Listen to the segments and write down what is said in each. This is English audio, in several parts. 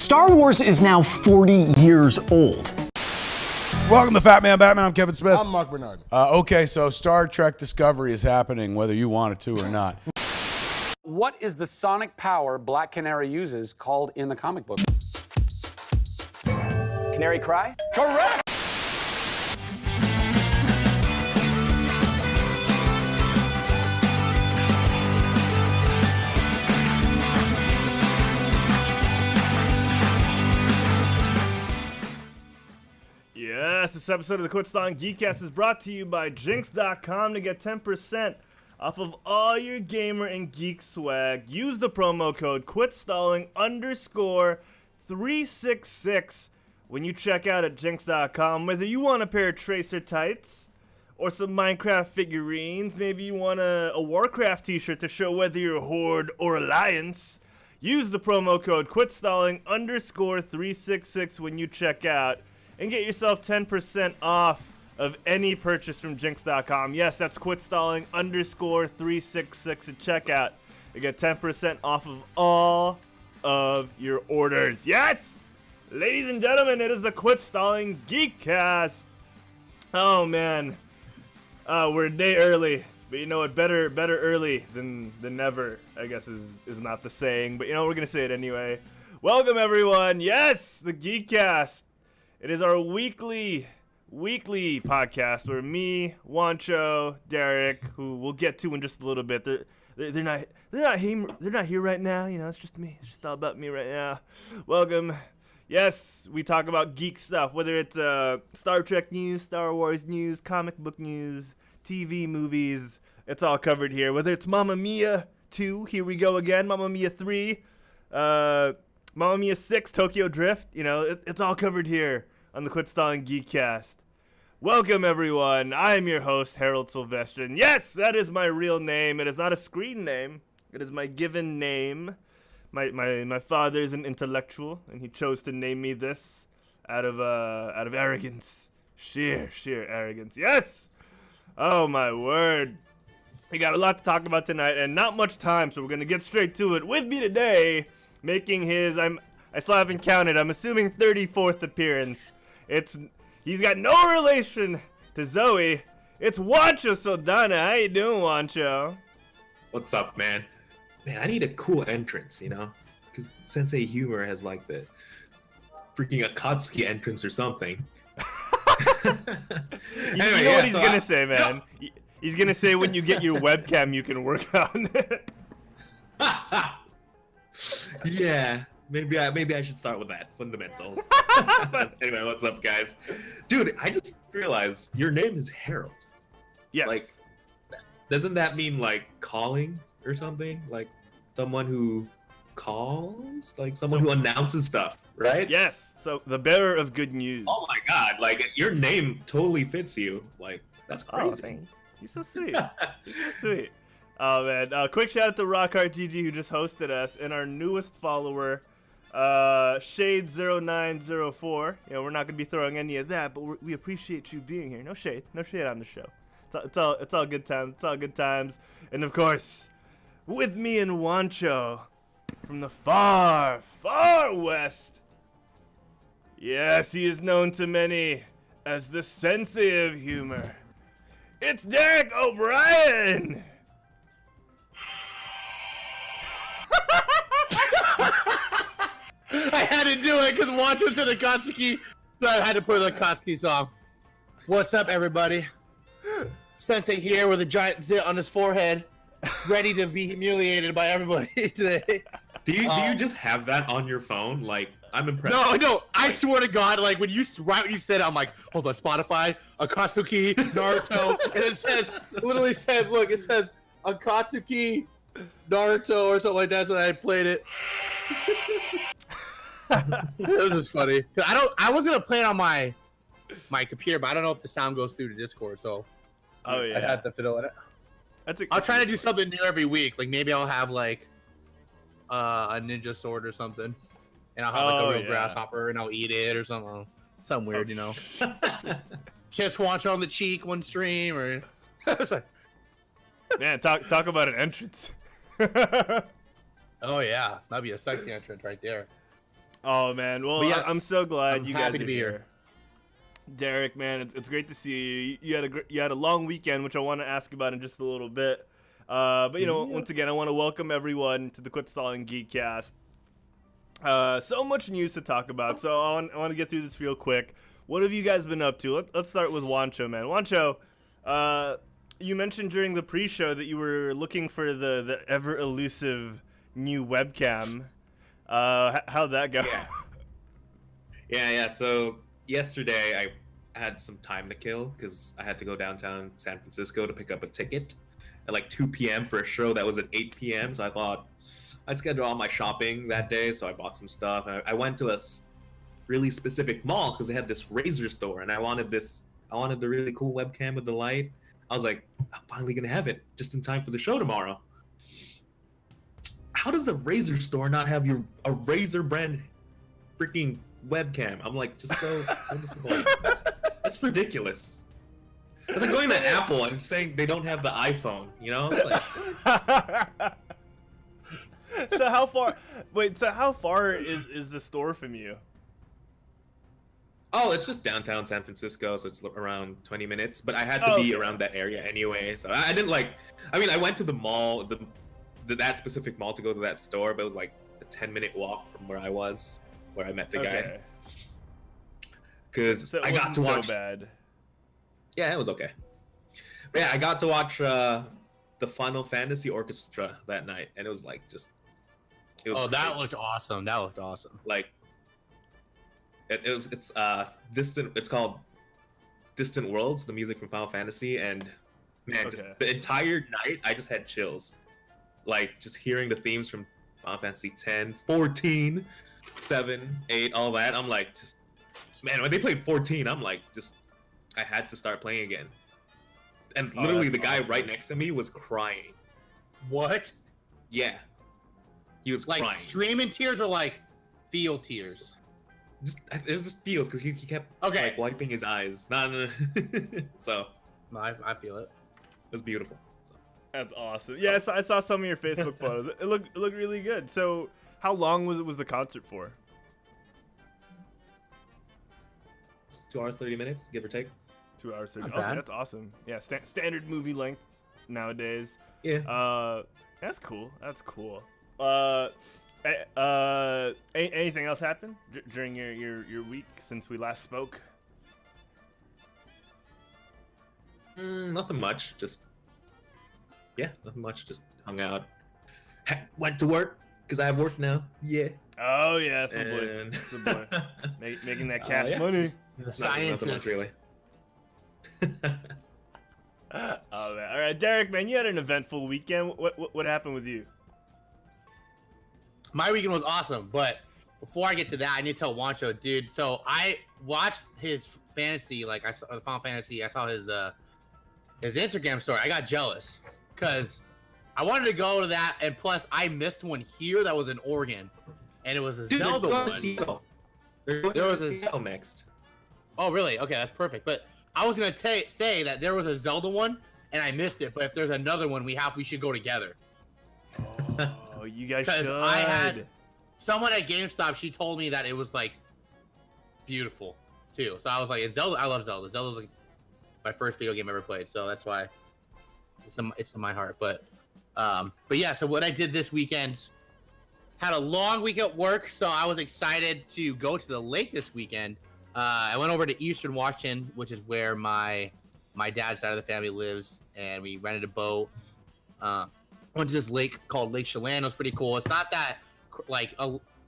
Star Wars is now 40 years old. Welcome to Fat Man Batman. I'm Kevin Smith. I'm Mark Bernard. Okay, so Star Trek Discovery is happening whether you want it to or not. What is the sonic power Black Canary uses called in the comic book? Canary cry? Correct! Yes, this episode of the Quit Stalling Geekcast is brought to you by Jinx.com to get 10% off of all your gamer and geek swag. Use the promo code QUITSTALLING_366 when you check out at Jinx.com. Whether you want a pair of Tracer tights or some Minecraft figurines, maybe you want a Warcraft t-shirt to show whether you're a Horde or Alliance, use the promo code QUITSTALLING_366 when you check out and get yourself 10% off of any purchase from Jinx.com. Yes, that's QUITSTALLING_366 at checkout. You get 10% off of all of your orders. Yes! Ladies and gentlemen, it is the Quit Stalling Geekcast. Oh, man. We're a day early. But you know what? Better early than never, I guess, is not the saying. But you know, we're going to say it anyway. Welcome, everyone. Yes, the Geekcast. It is our weekly podcast where me, Wancho, Derek, who we'll get to in just a little bit. They're not here right now. You know, it's just me. It's just all about me right now. Welcome. Yes, we talk about geek stuff, whether it's Star Trek news, Star Wars news, comic book news, TV, movies. It's all covered here. Whether it's Mamma Mia 2, here we go again. Mamma Mia 3, Mamma Mia 6, Tokyo Drift. You know, it's all covered here on the Quit Stalling Geekcast. Welcome, everyone. I am your host, Harold Sylvester. Yes, that is my real name. It is not a screen name. It is my given name. My father is an intellectual, and he chose to name me this out of arrogance. Sheer arrogance. Yes! Oh, my word. We got a lot to talk about tonight, and not much time, so we're going to get straight to it. With me today, making his, I still haven't counted, I'm assuming 34th appearance. He's got no relation to Zoe. It's Wancho Saldana. How you doing, Wancho? What's up, man? Man, I need a cool entrance, you know? Because Sensei Humor has like the freaking Akatsuki entrance or something. Anyway, you know what he's going to say, man. He's going to say when you get your webcam, you can work on it. Yeah, maybe I should start with that. Fundamentals. Anyway, what's up, guys? Dude, I just realized your name is Harold. Yes. Like, doesn't that mean like calling or something? Like someone who calls? Like someone who announces stuff, right? Yes. So the bearer of good news. Oh my god, like your name totally fits you. Like, that's crazy. Oh, he's so sweet. He's so sweet. Oh, man. Quick shout out to Rockhart GG who just hosted us, and our newest follower, Shade0904. You know, we're not going to be throwing any of that, but we appreciate you being here. No shade on the show. It's all good times. It's all good times. And, of course, with me and Wancho from the far, far west. Yes, he is known to many as the Sensei of Humor. It's Derek O'Brien! I had to do it because Wancho said Akatsuki, so I had to put the Akatsuki song. What's up, everybody? Sensei here with a giant zit on his forehead, ready to be humiliated by everybody today. Do you just have that on your phone? Like, I'm impressed. No, I swear to God, like when you said it, I'm like, hold on, Spotify, Akatsuki, Naruto, and it literally says Akatsuki, Naruto, or something like that. So I played it. It was just funny. I was gonna play it on my computer, but I don't know if the sound goes through to Discord, so Oh yeah, I had to fiddle it. That's I'll try to do something new every week. Like maybe I'll have like a ninja sword or something, and I'll have like a real grasshopper, and I'll eat it or something weird, you know. Kiss Wancho on the cheek one stream, or it's like, man, talk about an entrance. oh yeah, that'd be a sexy entrance right there. Oh man, well, But yes, I'm so glad I'm you guys happy are to be here. here. Derek, man, it's great to see you. You had a long weekend, which I want to ask about in just a little bit. But once again, I want to welcome everyone to the Quit Stalling Geekcast. So much news to talk about, so I want to get through this real quick. What have you guys been up to? Let's start with Wancho, man. Wancho, you mentioned during the pre-show that you were looking for the ever elusive new webcam. How'd that go? Yeah. So yesterday I had some time to kill because I had to go downtown San Francisco to pick up a ticket at like 2 p.m. for a show that was at 8 p.m. So I thought I'd schedule all my shopping that day. So I bought some stuff and I went to a really specific mall because they had this Razer store and I wanted the really cool webcam with the light. I was like, I'm finally gonna have it just in time for the show tomorrow. How does a Razer store not have a Razer brand freaking webcam? I'm like just so disappointed. That's ridiculous. It's like going to Apple and saying they don't have the iPhone, you know? It's like, So how far? Wait, so how far is the store from you? oh, it's just downtown San Francisco, so it's around 20 minutes. But I had to be around that area anyway, so I didn't like. I mean, I went to the mall, that specific mall to go to that store, but it was like a 10-minute walk from where I was, where I met the guy. Because So it I got wasn't to watch. So bad. Yeah, it was okay. But yeah, I got to watch the Final Fantasy Orchestra that night, and it was like just. It was That crazy. looked awesome. That looked awesome. Like it's distant. It's called Distant Worlds, the music from Final Fantasy, and man, just the entire night I just had chills. Like just hearing the themes from Final Fantasy 10, 14, 7, 8, all that. I'm like just man, when they played 14, I'm like just I had to start playing again. And literally the guy right next to me was crying. What? Yeah. He was Like crying. streaming tears or like feel tears? It just feels because he kept like wiping his eyes. No. So No, I feel it. it was beautiful. So. That's awesome. Yes, I saw some of your Facebook photos. It looked really good. So how long was the concert for? 2 hours 30 minutes, give or take. 2 hours 30. Not Okay, bad. that's awesome. Yeah, standard movie length nowadays. Yeah. That's cool. That's cool. Anything else happen during your week since we last spoke? Nothing much. Just nothing much. Just hung out. Went to work because I have work now. Yeah. Oh yeah, that's my boy. And That's my boy. Making that cash yeah, money. just The nothing much scientist. really. Oh man. All right, Derek, man, you had an eventful weekend. What happened with you? My weekend was awesome, but before I get to that, I need to tell Wancho, dude. So I watched his fantasy, like I saw Final Fantasy. I saw his Instagram story. I got jealous because I wanted to go to that, and plus I missed one here that was in Oregon, and it was a Dude, Zelda one. There was a Seattle next. Oh, really? Okay, that's perfect. But I was gonna say that there was a Zelda one, and I missed it. But if there's another one, we should go together. Oh, you guys should. Because I had someone at GameStop. She told me that it was like beautiful too. So I was like, Zelda. I love Zelda. Zelda's like my first video game I ever played. So that's why it's in my heart. But yeah. So what I did this weekend, had a long week at work. So I was excited to go to the lake this weekend. I went over to Eastern Washington, which is where my dad's side of the family lives, and we rented a boat. Went to this lake called Lake Chelan. It was pretty cool. It's not that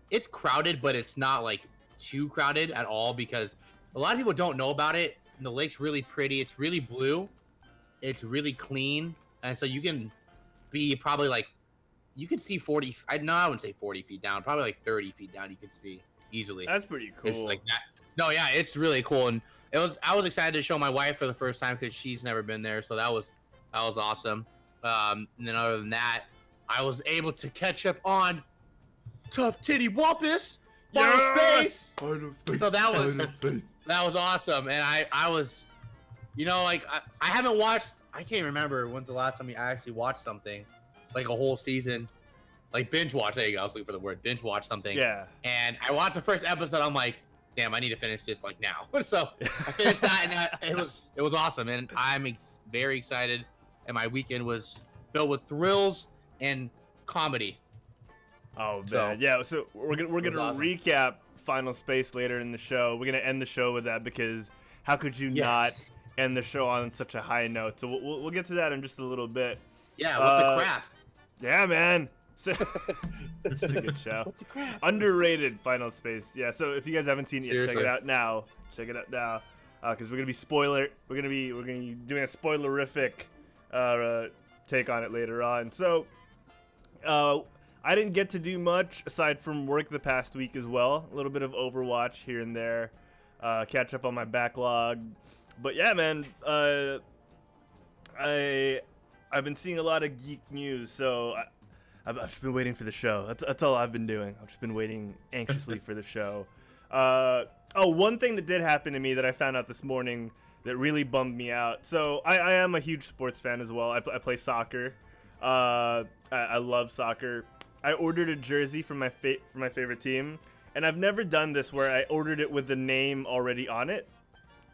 it's crowded, but it's not like too crowded at all because a lot of people don't know about it. And the lake's really pretty. It's really blue. It's really clean, and so you can be probably like you can see 40. I wouldn't say 40 feet down. Probably like 30 feet down. You can see easily. That's pretty cool. It's like that. No, yeah, it's really cool, and I was excited to show my wife for the first time because she's never been there, so that was awesome. And then other than that, I was able to catch up on Tough Titty Wampus Final Space. So that was awesome, and I was, like I haven't watched. I can't remember when's the last time I actually watched something like a whole season. like binge watch. There you go. I was looking for the word binge watch something. Yeah. And I watched the first episode. I'm like, damn, I need to finish this like now. So I finished that, and it was awesome. And I'm very excited. And my weekend was filled with thrills and comedy. Oh So, man, yeah. So we're gonna awesome. recap Final Space later in the show. We're gonna end the show with that because how could you not end the show on such a high note? So we'll get to that in just a little bit. Yeah, what the crap? Yeah, man. So, that's such a good show. What the crap? Underrated Final Space. Yeah. So if you guys haven't seen it yet, check Seriously. it out now. Check it out now, because we're gonna be doing a spoilerific take on it later on. So I didn't get to do much aside from work the past week as well. A little bit of Overwatch here and there, catch up on my backlog. But yeah, man, I've been seeing a lot of geek news, so I've just been waiting for the show. That's all I've been doing. I've just been waiting anxiously for the show. One thing that did happen to me that I found out this morning that really bummed me out. So I am a huge sports fan as well. I play soccer. I love soccer. I ordered a jersey for my favorite team, and I've never done this where I ordered it with the name already on it.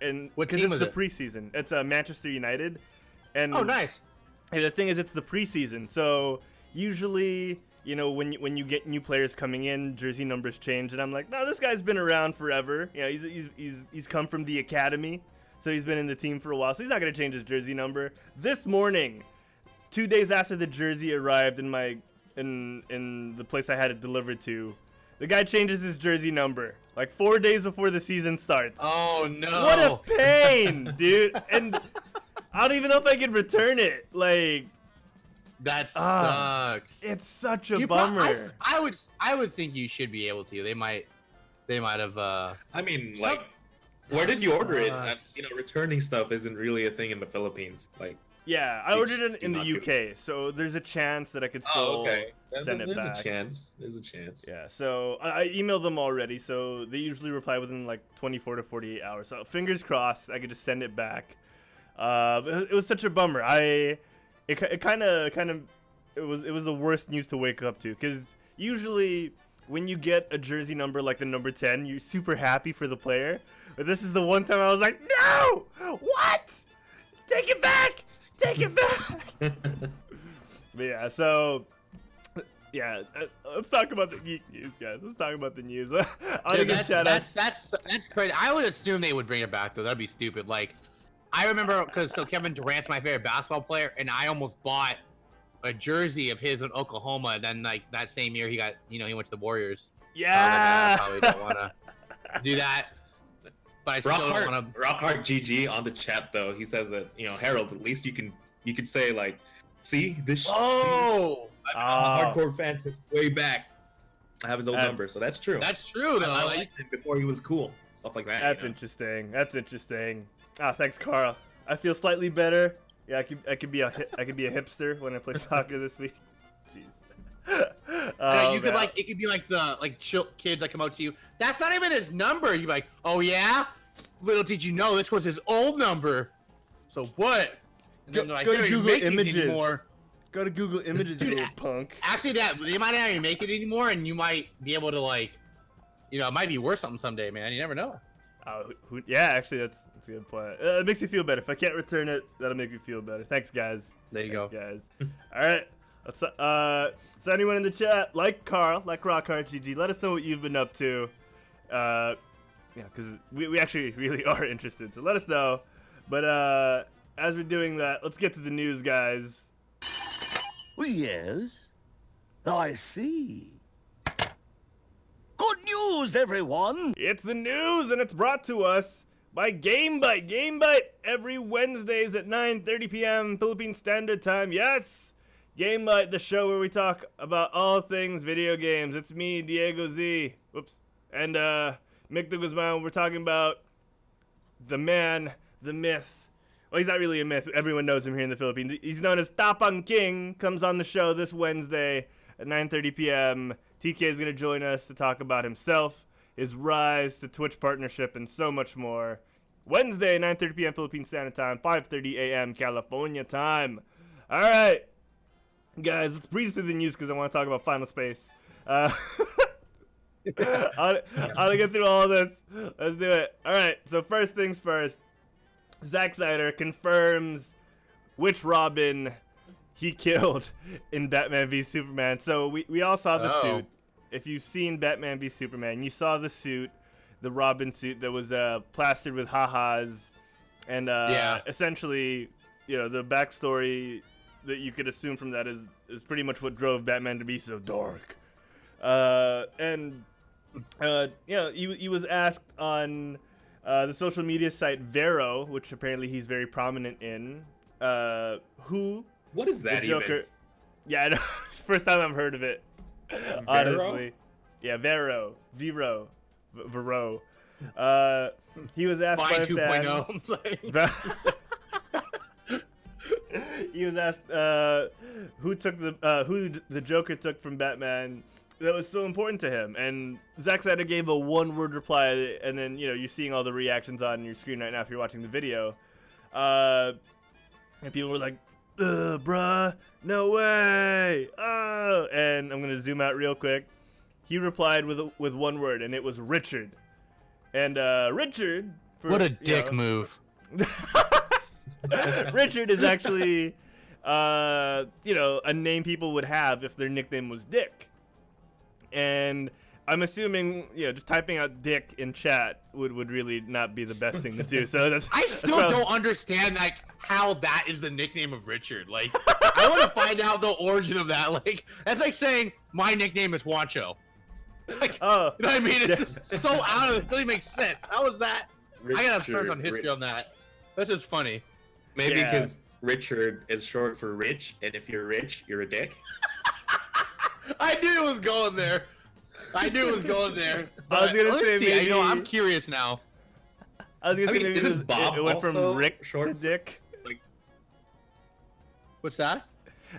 And What 'cause team it's is the it? preseason. It's Manchester United. And Oh, nice. and the thing is, it's the preseason, so usually, you know, when you get new players coming in, jersey numbers change, and I'm like, no, this guy's been around forever. You know, he's come from the academy, so he's been in the team for a while, so he's not gonna change his jersey number. This morning, 2 days after the jersey arrived in the place I had it delivered to, the guy changes his jersey number like 4 days before the season starts. Oh no! What a pain, dude! And I don't even know if I could return it. Like, That sucks. it's such a You bummer. I would think you should be able to. They might have. I mean, like, where did you order it? sucks. Returning stuff isn't really a thing in the Philippines. Like, Yeah, I ordered it in the not do UK, so there's a chance that I could still send it back. There's a chance. Yeah, so I emailed them already, so they usually reply within like 24 to 48 hours. So fingers crossed, I could just send it back. But it was such a bummer. It was the worst news to wake up to, because usually when you get a jersey number like the number 10, you're super happy for the player. But this is the one time I was like, no, what? Take it back. Take it back. But yeah, so yeah, let's talk about the geek news, guys. Let's talk about the news. Dude, that's crazy. I would assume they would bring it back though. That'd be stupid. Like, I remember because Kevin Durant's my favorite basketball player, and I almost bought a jersey of his in Oklahoma. And then like that same year, he went to the Warriors. Yeah. I probably don't want to do that. But I still don't want to. Rockhard GG on the chat though. He says that Harold, at least you could say like, see this. Oh, I'm a hardcore fan since way back. I have his old That's- number, so that's true. that's true though. I Like, liked him before he was cool, stuff like that. That's interesting. That's interesting. Thanks, Carl. I feel slightly better. Yeah, I could be a hipster when I play soccer this week. Jeez. you could man. it could be like the kids that come out to you. That's not even his number. You're like, oh yeah. Little did you know this was his old number. So what? And then they're like, Go they to don't even Google make these Images. anymore. Go to Google Images, you Dude, little punk. Actually, they might not even make it anymore, and you might be able to it might be worth something someday, man. You never know. Yeah, actually, that's a good point. It makes you feel better. If I can't return it, that'll make me feel better. Thanks, guys. There you go. Guys. All right. So anyone in the chat, like Carl, like Rockhard GG, let us know what you've been up to. Because we actually really are interested. So let us know. But as we're doing that, let's get to the news, guys. Yes, I see. Good news, everyone! It's the news, and it's brought to us by GameBite. GameBite every Wednesdays at 9:30 p.m. Philippine Standard Time. Yes, GameBite, the show where we talk about all things video games. It's me, Diego Z. Whoops. And Mick de Guzman. We're talking about the man, the myth. Well, he's not really a myth. Everyone knows him here in the Philippines. He's known as Tapang King. Comes on the show this Wednesday at 9:30 p.m. TK is going to join us to talk about himself, his rise to Twitch partnership, and so much more. Wednesday, 9:30 p.m. Philippine Standard Time, 5:30 a.m. California time. All right. Guys, let's breeze through the news because I want to talk about Final Space. I'll get through all this. Let's do it. All right. So first things first. Zack Snyder confirms which Robin he killed in Batman v Superman. So we all saw the suit. If you've seen Batman v Superman, you saw the suit, the Robin suit that was plastered with ha-has, and essentially, the backstory that you could assume from that is pretty much what drove Batman to be so dark. He was asked on the social media site Vero, which apparently he's very prominent in, What is that the Joker? even? Yeah, I know. It's the first time I've heard of it. Honestly. Yeah, Vero. He was asked by a fan. 2.0. He was asked who the Joker took from Batman that was so important to him, and Zack Snyder gave a one-word reply, and then you're seeing all the reactions on your screen right now if you're watching the video, and people were like, bruh, no way, and I'm gonna zoom out real quick. He replied with one word, and it was Richard, and Richard. What a dick move. Richard is actually, a name people would have if their nickname was Dick. And I'm assuming, just typing out Dick in chat would really not be the best thing to do. So I still don't understand how that is the nickname of Richard. Like, I want to find out the origin of that. Like, that's like saying my nickname is Juancho. Like, you know what I mean? It's just so out of it. It doesn't make sense. How is that? I gotta have search on history on that. That's just funny. Maybe because Richard is short for rich, and if you're rich, you're a dick. I knew it was going there. I was gonna say maybe. I'm curious now. I was gonna say maybe isn't Bob it went from also Rick short to Dick. What's that?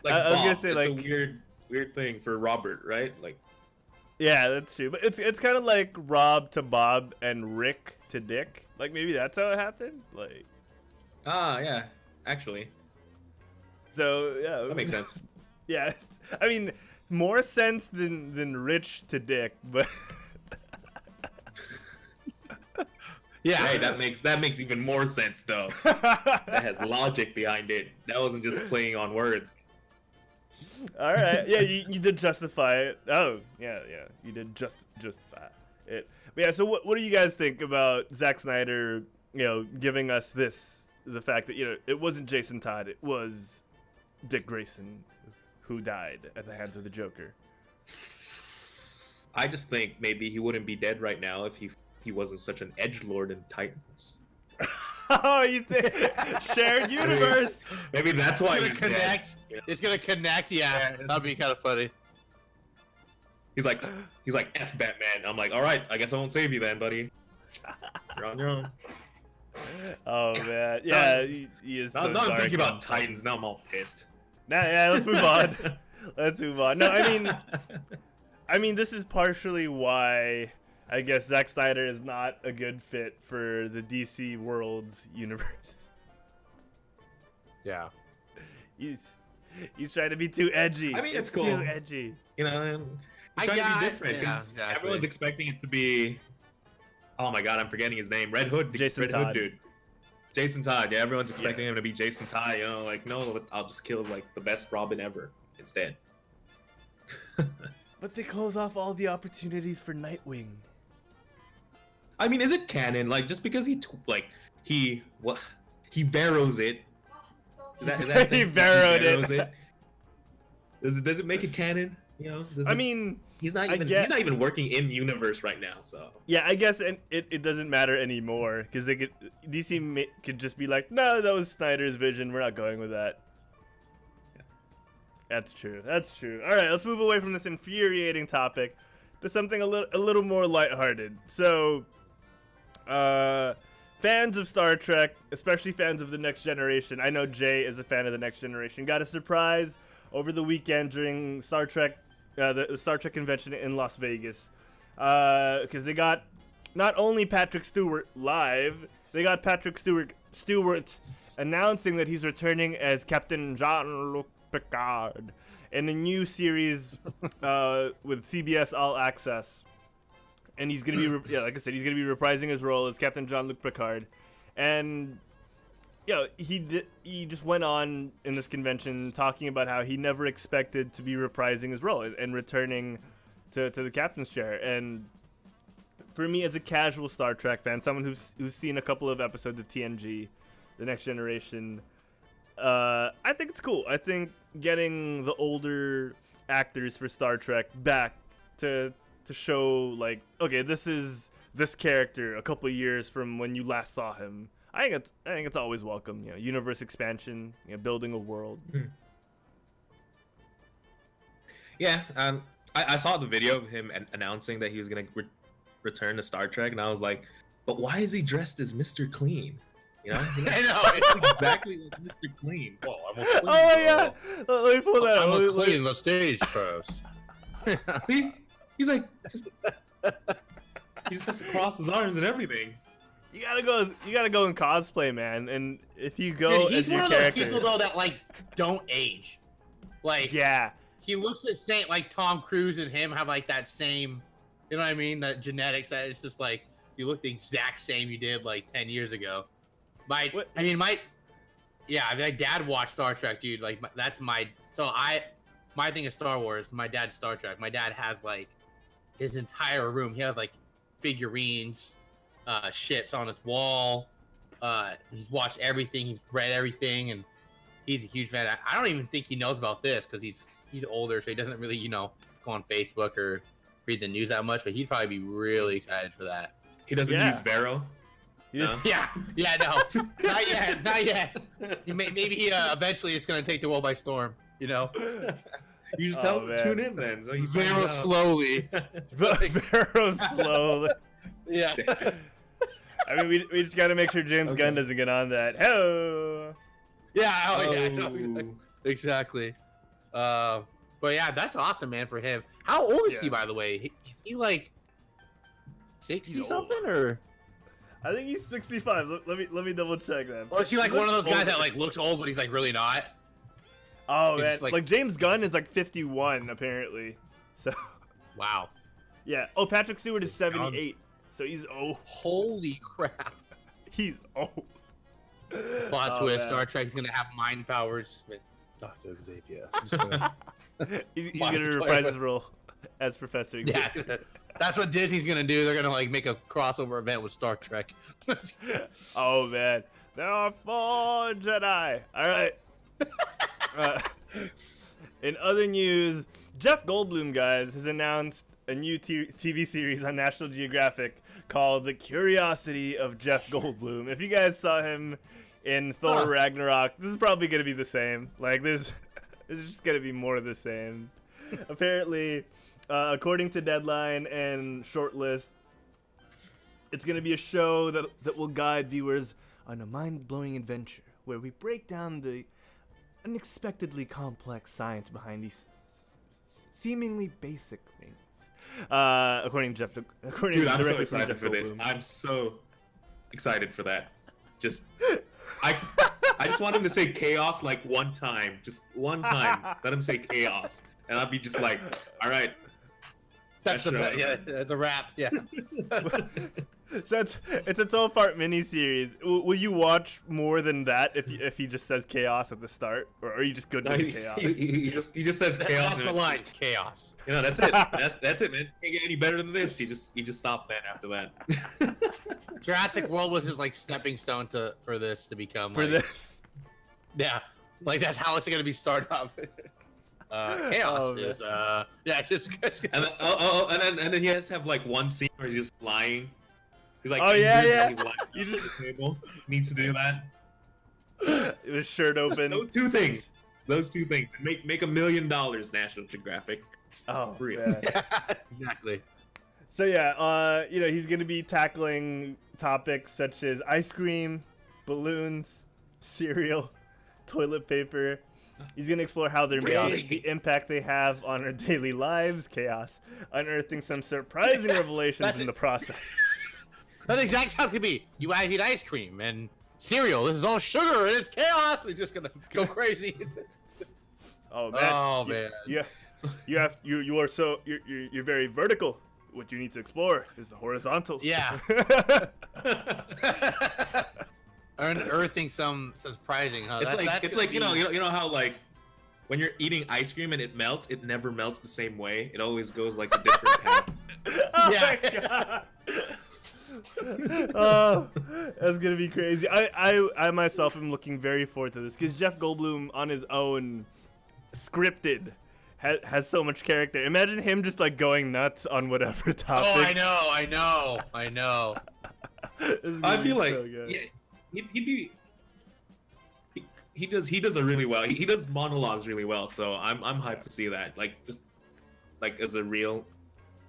Like I was Bob, gonna say, it's like- a weird thing for Robert, right? Like, Yeah, that's true. But it's kind of like Rob to Bob and Rick to Dick. Like maybe that's how it happened. Like. yeah, actually, So yeah, that makes sense. Yeah, I mean, more sense than Rich to Dick, but Yeah. Hey, that makes even more sense though. That has logic behind it. That wasn't just playing on words. all right. Yeah, you did justify it. Oh, yeah, you did justify it. But yeah, so what do you guys think about Zack Snyder, giving us the fact that, it wasn't Jason Todd, it was Dick Grayson who died at the hands of the Joker? I just think maybe he wouldn't be dead right now if he wasn't such an edgelord in Titans. Oh, you think shared universe? Maybe that's why It's he's gonna dead. connect. It's gonna connect. Yeah, that'd be kind of funny. He's like F Batman. I'm like, all right, I guess I won't save you then, buddy. You're on your own. Oh man, yeah, he is. Now so I'm dark thinking about and- Titans. Now I'm all pissed. Nah, yeah, let's move on. Let's move on. No, I mean, this is partially why I guess Zack Snyder is not a good fit for the DC Worlds universe. Yeah. He's trying to be too edgy. I mean, it's too cool. edgy. You know, and I- trying yeah, to be different yeah, because exactly. everyone's expecting it to be. Oh my god, I'm forgetting his name. Red Hood Jason Todd. dude. Jason Todd. Yeah, everyone's expecting him to be Jason Todd. Like, no, I'll just kill like the best Robin ever instead. But they close off all the opportunities for Nightwing. I mean, is it canon? Like, just because he Veros it. Is that He thing? Veroed Veros it. Does it make it canon? I mean, he's not I even get- he's not even working in universe right now. So yeah, I guess it doesn't matter anymore because DC could just be like, no, that was Snyder's vision. We're not going with that. That's true. That's true. All right, let's move away from this infuriating topic to something a little more lighthearted. So, fans of Star Trek, especially fans of The Next Generation, I know Jay is a fan of The Next Generation, got a surprise over the weekend during Star Trek, the Star Trek convention in Las Vegas, because they got not only Patrick Stewart live, they got Patrick Stewart announcing that he's returning as Captain Jean-Luc Picard. in a new series with CBS All Access. And he's going to be, like I said, he's going to be reprising his role as Captain Jean-Luc Picard. And, he just went on in this convention talking about how he never expected to be reprising his role and returning to the captain's chair. And for me, as a casual Star Trek fan, someone who's seen a couple of episodes of TNG, The Next Generation, I think it's cool. I think getting the older actors for Star Trek back to show, like, okay, this is this character a couple of years from when you last saw him. I think it's always welcome. Universe expansion, building a world. Yeah, I saw the video of him announcing that he was gonna return to Star Trek, and I was like, but why is he dressed as Mr. Clean? I know. It's exactly like Mr. Clean. Well, I'm a clean, Oh yeah, let me pull that I up. must clean the stage first. See, he's like, he just has to cross his arms and everything. You gotta go in cosplay, man. And if you go Dude, as he's your one of those character, people though that like don't age. Like yeah, he looks the same. Like Tom Cruise and him have like that same, you know what I mean? That genetics that it's just like you look the exact same you did like 10 years ago. My dad watched Star Trek, dude. Like that's my thing is Star Wars. My dad's Star Trek. My dad has like his entire room. He has like figurines, ships on his wall. He's watched everything. He's read everything, and he's a huge fan. I don't even think he knows about this because he's older, so he doesn't really go on Facebook or read the news that much. But he'd probably be really excited for that. He doesn't use Vero. No? Yeah, no, not yet. Maybe he eventually is going to take the world by storm. You just tell him to tune in then. So Vero slowly. Vero slowly. Yeah. I mean, we just gotta make sure James Gunn doesn't get on that. Hello. Yeah. Yeah. No, exactly. But yeah, that's awesome, man, for him. How old is he, by the way? Is he like 60 something or? I think he's 65. Let me double check that. Or is he like one of those guys that like looks old, but he's like really not? Oh He's man, just, like James Gunn is like 51 apparently. So. Wow. Yeah. Oh, Patrick Stewart is 78. So he's old. Holy crap. He's old. Plot twist: Star Trek's gonna have mind powers with Dr. Xavier. He's gonna reprise his role as Professor Xavier. Yeah, that's what Disney's gonna do. They're gonna like make a crossover event with Star Trek. Oh man, there are 4 Jedi. All right. In other news, Jeff Goldblum, guys, has announced a new TV series on National Geographic called The Curiosity of Jeff Goldblum. If you guys saw him in Thor Ragnarok, this is probably gonna be the same. Like there's just gonna be more of the same. Apparently, according to Deadline and Shortlist, it's going to be a show that will guide viewers on a mind-blowing adventure where we break down the unexpectedly complex science behind these seemingly basic things. According to Dude, I'm so excited for this. I'm so excited for that. I just want him to say chaos like one time. Just one time. Let him say chaos. And I'll be just like, all right. That's a wrap. Yeah. So it's a 12-part miniseries. Will you watch more than that if he just says chaos at the start, or are you just good with chaos? He just says chaos. That's the line. Chaos. That's it. That's it, man. Can't get any better than this. He just stopped that after that. Jurassic World was just like stepping stone for this to become this. Yeah, like that's how it's gonna be started up. Chaos is just and then he has to have like one scene where he's just lying. He's like, he's lying. You just needs to do that. It was shirt open. Those two things. Make $1 million, National Geographic. Oh, real. Yeah. Exactly. So yeah, he's gonna be tackling topics such as ice cream, balloons, cereal, toilet paper. He's gonna explore how they're made, the impact they have on our daily lives, chaos, unearthing some surprising revelations in the process. That's exactly how it's gonna be. You guys eat ice cream and cereal. This is all sugar and it's chaos. It's just gonna go crazy. Oh man. Oh, man. You're very vertical. What you need to explore is the horizontal. Yeah. Unearthing some surprising, huh? It's like you know how like when you're eating ice cream and it melts, it never melts the same way. It always goes like a different path. Oh Yeah. my god. Oh, that's gonna be crazy. I myself am looking very forward to this because Jeff Goldblum on his own, scripted, has so much character. Imagine him just like going nuts on whatever topic. Oh, I know. I feel like so good. yeah, he'd be. He does a really well. He does monologues really well. So I'm hyped to see that. Like just like as a real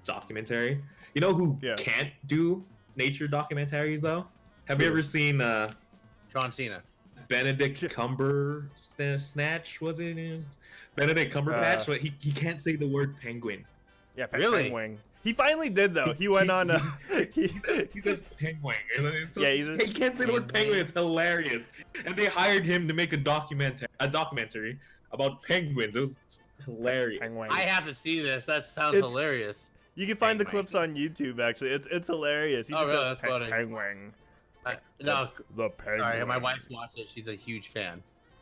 documentary. You know who can't do nature documentaries though? Have you ever seen John Cena. Benedict Cumbersnatch? Was it? Benedict Cumberbatch? But he can't say the word penguin. Yeah, Really? Penguin. He finally did though. He went on. He says penguin. Yeah, he can't say the word penguin. It's hilarious. And they hired him to make a documentary about penguins. It was hilarious. Penguin. I have to see this. That sounds hilarious. You can find the clips on YouTube. Actually, it's hilarious. He Oh, just really? says That's funny. Penguin. No, The penguin. sorry, my wife watched it. She's a huge fan.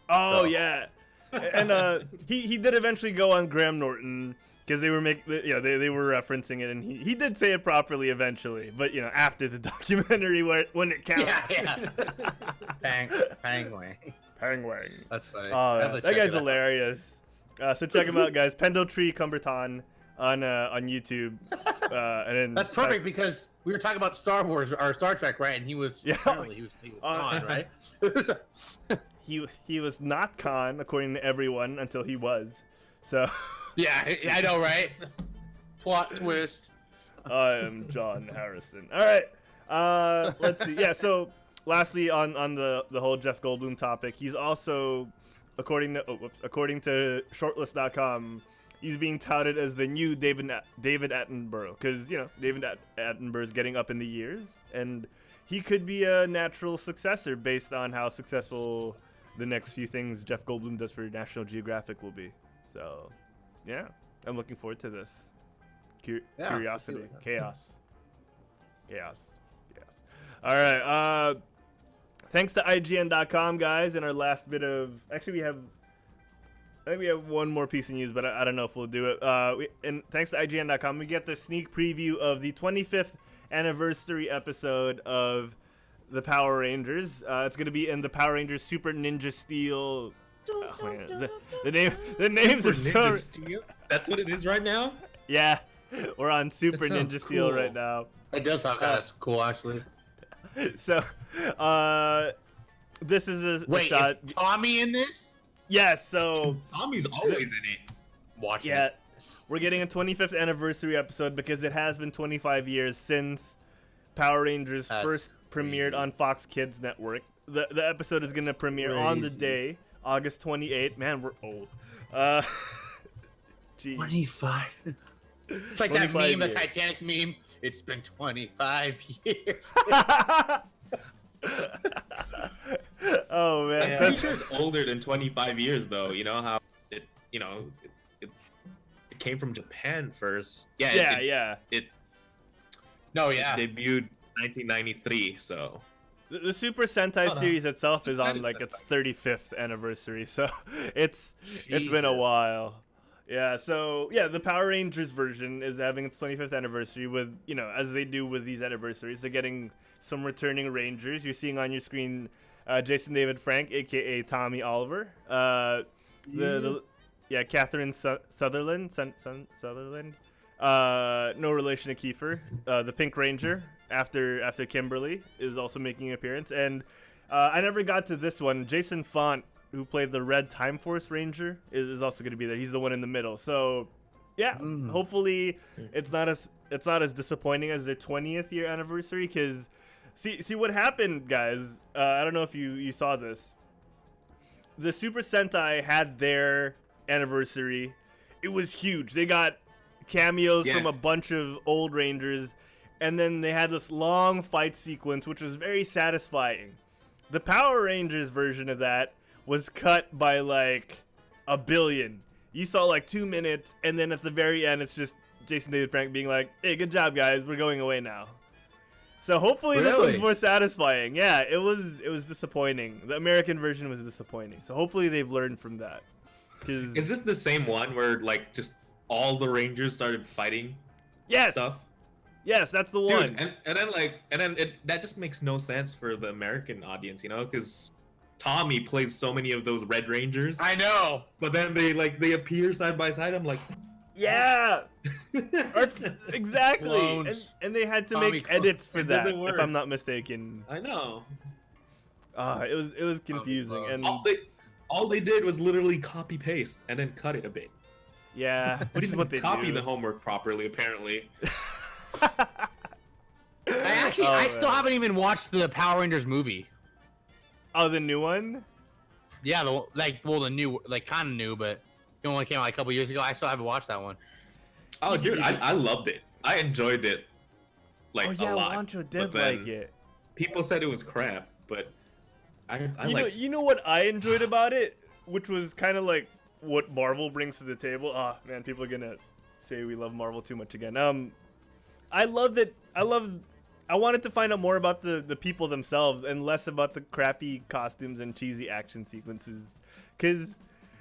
Oh So- yeah, and he did eventually go on Graham Norton because they were they were referencing it, and he did say it properly eventually, but after the documentary when it counts. Yeah. Penguin. Penguin. That's funny. Oh, I have yeah. to That check guy's it out. hilarious. So check him out, guys. Pendle Tree Cumberton on YouTube. And then That's perfect because we were talking about Star Wars or Star Trek, right? And he was apparently he was gone, right? He was not Khan according to everyone until he was. So. Yeah, I know, right? Plot twist. I am John Harrison. All right. Let's see. Yeah. So, lastly, on the whole Jeff Goldblum topic, he's also, according to Shortlist.com, he's being touted as the new David Attenborough because David Attenborough's getting up in the years, and he could be a natural successor based on how successful the next few things Jeff Goldblum does for National Geographic will be. So. Yeah, I'm looking forward to this. Curiosity, chaos. All right. Thanks to IGN.com, guys. In our last bit of, actually, I think we have one more piece of news, but I don't know if we'll do it. And thanks to IGN.com, we get the sneak preview of the 25th anniversary episode of the Power Rangers. It's gonna be in the Power Rangers Super Ninja Steel. Oh, man. The names are so. Ninja Steel? That's what it is right now? Yeah, we're on Super That sounds Ninja Steel cool. right now. It does sound kind of cool, actually. So, this is a Wait, shot. is Tommy in this? Yes, so Tommy's always in it. Watching yeah, it. we're getting a 25th anniversary episode because it has been 25 years since Power Rangers That's first premiered on Fox Kids Network. The episode is gonna premiere on the Crazy. day, August 28th. Man, we're old. Geez. 25. It's like that 25 meme, the years. Titanic meme. It's been 25 years. Oh man, I'm pretty sure it's older than 25 years, though. You know how it came from Japan first. yeah. No, yeah. It debuted 1993, so The Super Sentai Oh, no. series itself is That on is like Sentai. its 35th anniversary, so it's been a Jesus. while. Yeah, so yeah, the Power Rangers version is having its 25th anniversary with, as they do with these anniversaries, they're getting some returning Rangers. You're seeing on your screen Jason David Frank, aka Tommy Oliver. Catherine Sutherland, Sutherland. No relation to Kiefer. The Pink Ranger, after Kimberly, is also making an appearance. And I never got to this one. Jason Font, who played the Red Time Force Ranger, is also going to be there. He's the one in the middle. So, yeah, hopefully it's not as disappointing as their 20th year anniversary. Because see what happened, guys. I don't know if you saw this. The Super Sentai had their anniversary. It was huge. They got cameos from a bunch of old Rangers, and then they had this long fight sequence, which was very satisfying. The Power Rangers version of that was cut by like $1 billion. you saw like 2 minutes, and then at the very end, it's just Jason David Frank being like, "Hey, good job, guys. We're going away now." So hopefully this one's more satisfying. Yeah, it was disappointing. The American version was disappointing. So hopefully they've learned from that. Is this the same one where like just all the Rangers started fighting? Yes. Stuff? Yes, that's the one. Dude, and then that just makes no sense for the American audience, you know, because Tommy plays so many of those Red Rangers. I know. But then they appear side by side. I'm like, yeah. Exactly. And they had to Tommy make edits for that, doesn't work. if I'm not mistaken. I know. It was confusing, and All they did was literally copy paste and then cut it a bit. yeah, which is what they copy do. the homework properly, apparently. I still haven't even watched the Power Rangers movie. Oh, the new one? Yeah, the new, like kind of new, but it only came out like a couple years ago. I still haven't watched that one. Oh, dude, I loved it. I enjoyed it, like, Oh yeah, a lot. Wancho But did then like it. People said it was crap, but I liked You know what I enjoyed about it, which was kind of like what Marvel brings to the table. Ah, man, people are gonna say we love Marvel too much again. I loved it. I wanted to find out more about the people themselves and less about the crappy costumes and cheesy action sequences, because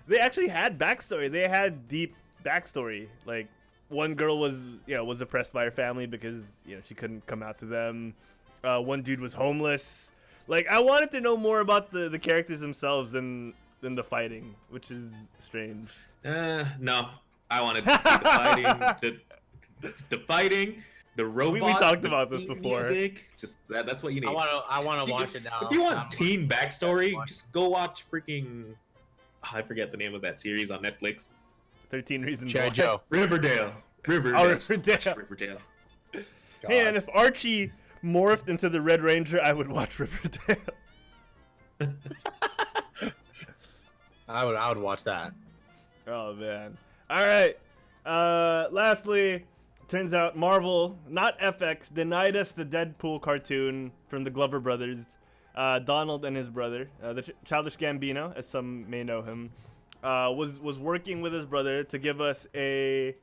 they actually had backstory. They had deep backstory. Like, one girl was oppressed by her family because she couldn't come out to them. One dude was homeless. Like, I wanted to know more about the characters themselves than the fighting, which is strange. No, I wanted to see the fighting, the fighting, the robots. We talked the about this theme before. Music, just that's what you need. I want to watch it now. If you want teen backstory, just go watch freaking. I forget the name of that series on Netflix. 13 Reasons G.I. Why. Joe. Riverdale. Riverdale. Hey, and if Archie morphed into the Red Ranger, I would watch Riverdale. I would watch that. Oh man. All right. Lastly, turns out Marvel, not FX, denied us the Deadpool cartoon from the Glover brothers. Donald and his brother, the Childish Gambino, as some may know him, was working with his brother to give us a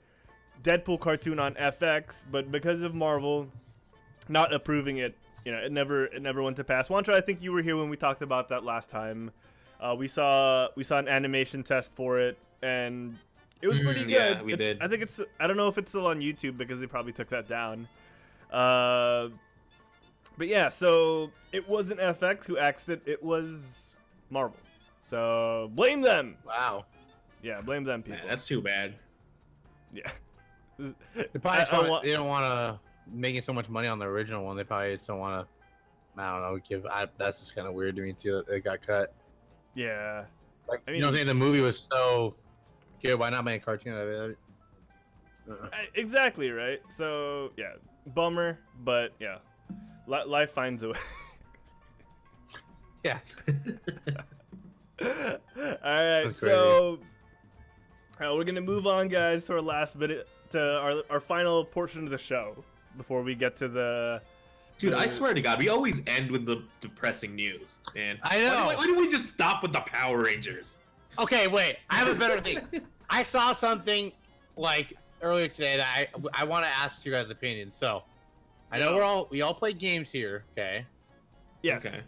Deadpool cartoon on FX, but because of Marvel not approving it, it never went to pass. Wancho, I think you were here when we talked about that last time. We saw an animation test for it, and it was pretty good. Yeah, we did. I think I don't know if it's still on YouTube because they probably took that down. But yeah, so it wasn't FX who axed it. It was Marvel. So blame them. Wow. Yeah, blame them, people. Man, that's too bad. Yeah. They probably they don't want to make so much money on the original one. They probably just don't want to. I don't know. That's just kind of weird to me too that it got cut. Yeah. Like, I mean, you don't think the movie was so good? Why not make a cartoon out of it? Exactly, right? So yeah, bummer, but yeah, life finds a way. Yeah. All right, so we're gonna move on, guys, to our last bit, to our final portion of the show before we get to the. Dude, I swear to God, we always end with the depressing news, man. I know. Why do we just stop with the Power Rangers? Okay, wait. I have a better thing. I saw something like earlier today that I want to ask you guys' opinion. So, I know we all play games here, okay? Yeah. Okay.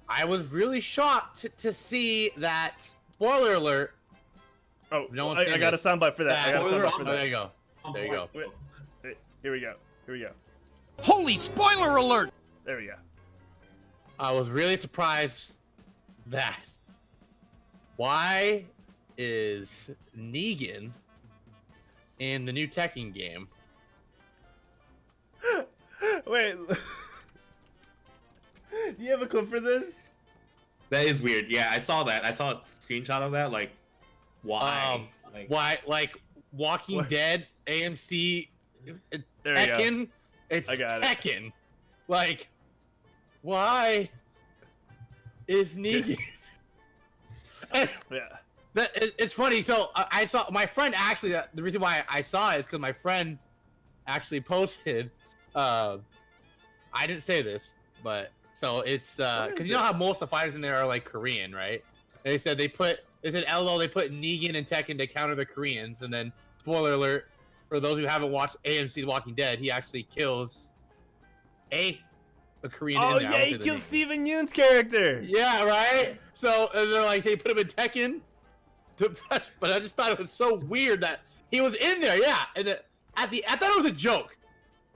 I was really shocked to see that. Spoiler alert. Oh, No one's I seen got a this. soundbite for that. I got a soundbite for There that. you go. There you go. Wait, here we go. Holy spoiler alert! There we go. I was really surprised that. Why is Negan in the new Tekken game? Wait. Do you have a clip for this? That is weird. Yeah, I saw that. I saw a screenshot of that. Like, why? Why, like Walking Dead, AMC, There you Tekken? go. It's I got it. Tekken. Like, why is Negan? Yeah. It's funny. So I saw my friend actually. The reason why I saw it is because my friend actually posted. I didn't say this, but so it's because you know how most of the fighters in there are like Korean, right? And they said they put they said LOL. They put Negan and Tekken to counter the Koreans, and then spoiler alert for those who haven't watched AMC's Walking Dead, he actually kills a Korean. Oh in there. yeah, he kills Steven Yeun's character. Yeah, right. So and they're like, they put him in Tekken, but I just thought it was so weird that he was in there. Yeah, and then I thought it was a joke.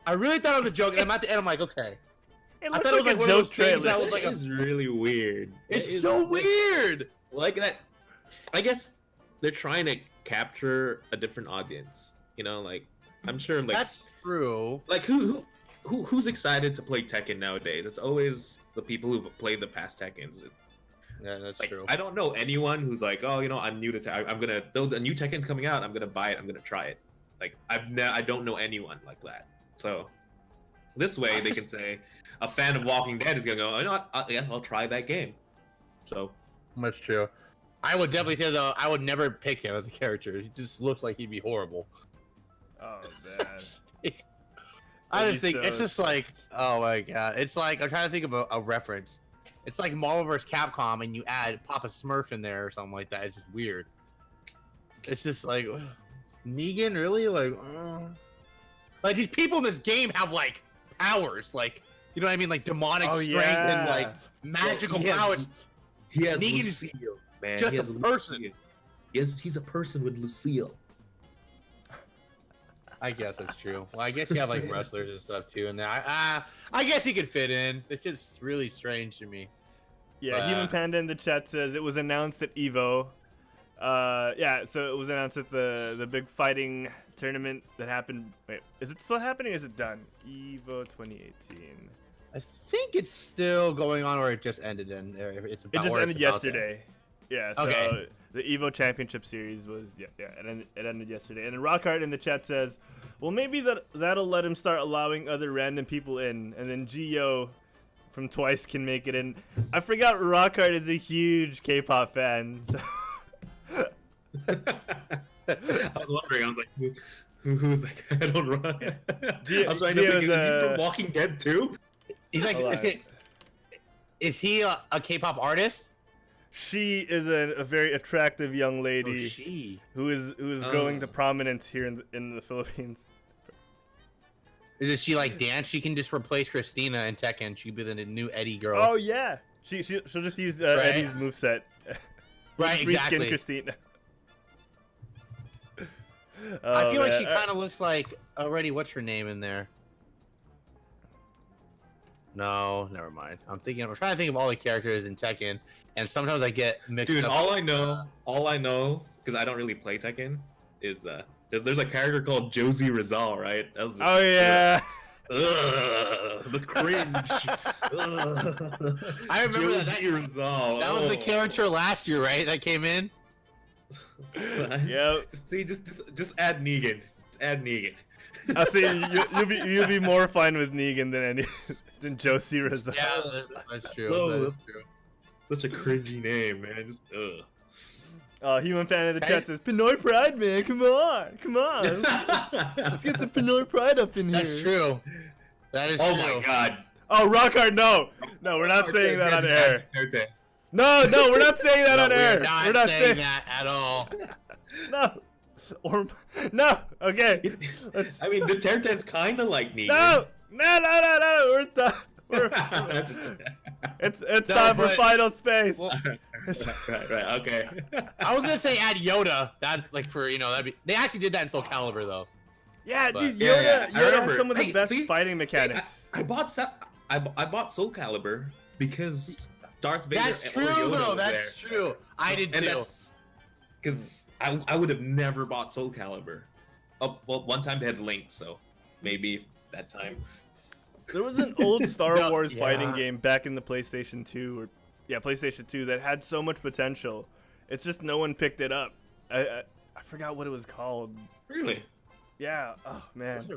I really thought it was a joke, and I'm at the end. I'm like, okay. I thought it was like one of those things that was like It's really weird. It's so weird. Like that. I guess they're trying to capture a different audience. You know, like I'm sure like That's true. like who's excited to play Tekken nowadays? It's always the people who've played the past Tekkens. Yeah, that's Like, true. I don't know anyone who's like, oh, you know, I'm new to I'm gonna build a new Tekken's coming out. I'm gonna buy it. I'm gonna try it. Like I don't know anyone like that. So this way they can say a fan of Walking Dead is gonna go, oh, you know what? Yeah, I'll try that game. So That's true. I would definitely say though, I would never pick him as a character. He just looks like he'd be horrible. Oh man. I just think so it's just like, oh my god, it's like I'm trying to think of a reference. It's like Marvel vs. Capcom, and you add Papa Smurf in there or something like that. It's just weird. It's just like Negan, really? Like these people in this game have like powers, like you know what I mean, like demonic strength and like magical powers. He has Negan is Lucille, man. just He a has person. Lucille. He's a person with Lucille. I guess that's true. Well, I guess you have like wrestlers and stuff too, and I guess he could fit in. It's just really strange to me. Yeah, Human Panda in the chat says it was announced at Evo. Yeah, so it was announced at the big fighting tournament that happened. Wait, is it still happening or is it done? Evo 2018. I think it's still going on, or it just ended. In it's about It just where ended it's about to- yesterday. Yeah, so Okay. the Evo Championship Series was it ended yesterday. And then Rockhart in the chat says, well, maybe that'll let him start allowing other random people in, and then Gio from Twice can make it in. I forgot Rockhart is a huge K-pop fan. So. I was wondering. I was like, who's that guy? I don't know. I was trying to think. Is he from Walking Dead too? He's like, is he a K-pop artist? She is a very attractive young lady She. who is growing to prominence here in the Philippines. Does she like dance? She can just replace Christina in Tekken. She'd be the new Eddie girl. Oh yeah, she'll just use Eddie's moveset. Right, Reskin exactly. Christina. I feel like man. she kind of looks like already. What's her name in there? No, never mind. I'm trying to think of all the characters in Tekken, and sometimes I get mixed Dude, up. all I know, because I don't really play Tekken, is there's a character called Josie Rizal, right? That was just, Oh yeah. the cringe. I remember Josie Rizal. that was the character last year, right? That came in. Yep. Just add Negan. Just add Negan. I see you'll be more fine with Negan than Josie Rizal. Yeah, that's true. So- that is true. Such a cringy name, man. Just ugh. Human fan in the chat says Pinoy Pride, man. Come on. Let's get some Pinoy Pride up in here. That's true. That is Oh true. my god. Oh, Rockhard, no, we're not saying that on Just air. add Terte. No, we're not saying that No, on air. we're We're not not saying that at all. No. Or no. Okay. Let's. I mean, Duterte's kind of like Negan. No. We're done. It's No, time for but- final space. Well, right, okay. I was gonna say add Yoda. That like for that'd be. They actually did that in Soul Calibur though. Yeah, But- dude, Yeah, Yoda I has remember. some of the Hey, best see? fighting mechanics. I bought Soul Calibur because Darth Vader. That's or true Yoda though. was That's there. true. I did And too. that's because I would have never bought Soul Calibur. Oh, well, one time they had Link, so maybe that time. There was an old Star No, Wars yeah. fighting game back in the PlayStation 2 PlayStation 2 that had so much potential. It's just no one picked it up. I forgot what it was called. Really? Yeah. Oh man.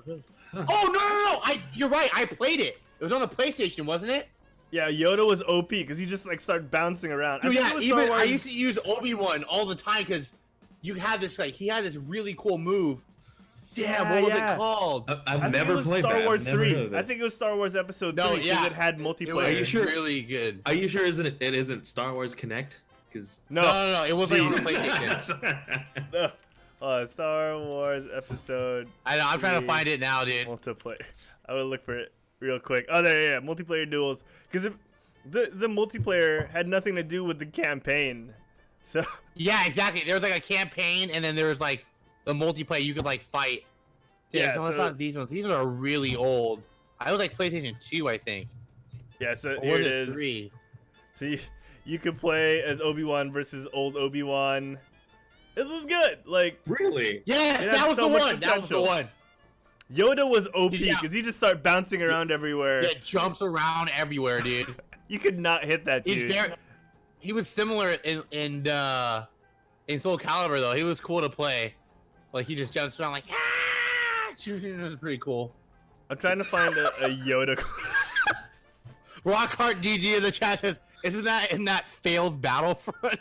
Oh no! You're right. I played it. It was on the PlayStation, wasn't it? Yeah, Yoda was OP because he just like started bouncing around. Dude, think yeah. it was Even Star Wars- I used to use Obi-Wan all the time because you had this he had this really cool move. Damn, what was Yeah. it called? I've I think never it was played Star that. Wars I've never heard 3. of I it. think it was Star Wars Episode No, 3 because yeah. it had It multiplayer. was really good. Are you sure isn't it isn't Star Wars Connect? Because No. It was like on the PlayStation. Star Wars episode. I know. I'm trying to 3 find it now, dude. multiplayer. I will look for it real quick. Oh, there, yeah, multiplayer duels. Because the multiplayer had nothing to do with the campaign. So Yeah, exactly. There was like a campaign, and then there was like the multiplayer. You could like fight. Yeah, so it's so- not these ones. These are really old. I was like PlayStation 2, I think. yeah, so Or here was it it is. 3? So you could play as Obi-Wan versus old Obi-Wan. This was good. Like really? Yeah, It that had was so the much one. That was the potential. one. Yoda was OP Yeah. because he just started bouncing around everywhere. Yeah, jumps around everywhere, dude. You could not hit that dude. He's very. He was similar in Soul Calibur though. He was cool to play. Like he just jumps around like ah! It was pretty cool. I'm trying to find a Yoda. Rockhart DG in the chat says, "Isn't that in that failed Battlefront?"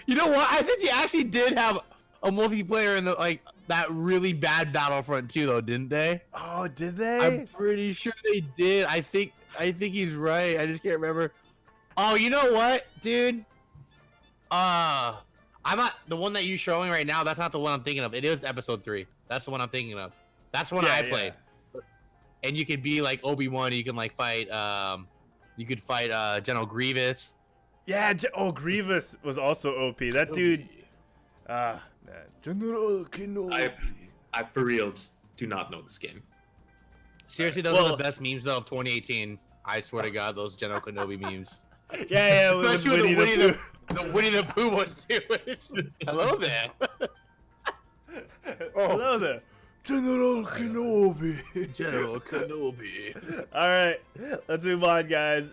You know what? I think they actually did have a multiplayer in the like that really bad Battlefront 2 though, didn't they? Oh, did they? I'm pretty sure they did. I think he's right. I just can't remember. Oh, you know what, dude? I'm not the one that you're showing right now. That's not the one I'm thinking of. It is episode 3. That's the one I'm thinking of. That's the one I played. And you could be like Obi-Wan. You can like fight. You could fight General Grievous. Yeah. Grievous was also OP. That dude. Man. General Kenobi. I for real just do not know this game. Seriously, those are the best memes though of 2018. I swear to God, those General Kenobi memes. Yeah, with Especially Winnie the Pooh. the Winnie the Pooh ones too. Hello there. Hello there. General Kenobi. General Kenobi. All right, let's move on, guys.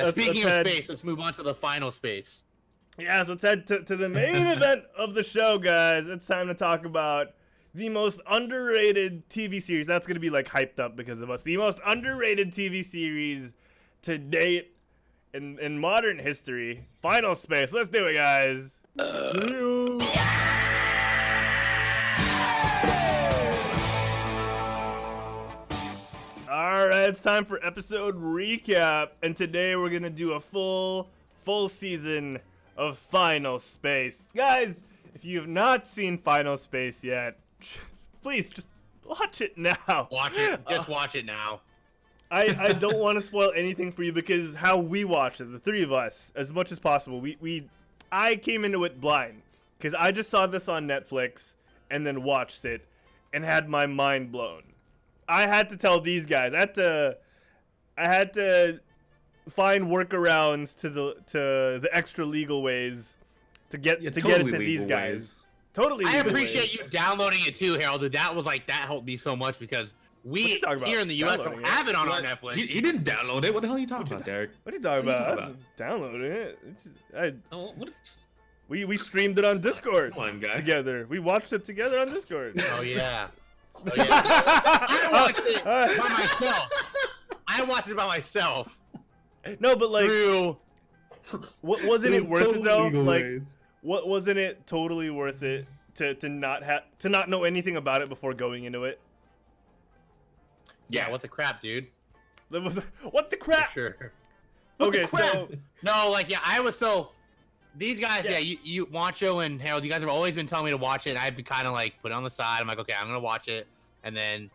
Speaking of head- space, let's move on to the final space. Yeah, so let's head to the main event of the show, guys. It's time to talk about the most underrated TV series. That's going to be like hyped up because of us. The most underrated TV series to date in modern history. Final Space. Let's do it, guys. All right, it's time for episode recap. And today we're going to do a full season of Final Space. Guys, if you have not seen Final Space yet, please just watch it now. Watch it. Just watch it now. I don't want to spoil anything for you because how we watched it, the three of us, as much as possible, I came into it blind because I just saw this on Netflix and then watched it and had my mind blown. I had to tell these guys. I had to find workarounds to the extra legal ways to get it to these guys. Totally. I legal appreciate ways. you downloading it too, Harold. That helped me so much because What you we talking about? here in the U.S. don't Downloading it? have it on our What? Netflix. He didn't download it. What the hell are you talking about, Derek? What are you talking about? talking I'm downloading it. Oh, what? We streamed it on Discord Come on, guy. together. We watched it together on Discord. Oh yeah. Oh, yeah. I watched it by myself. I watched it by myself. No, but like, Through wasn't it worth it though? Legal Like, ways. wasn't it totally worth it to not know anything about it before going into it? yeah, what the crap, dude? What the crap? For sure. Okay, crap? so No, like yeah, I was so. These guys, yeah, you Wancho and Harold, you guys have always been telling me to watch it, and I've been kind of like put it on the side. I'm like, okay, I'm gonna watch it, and then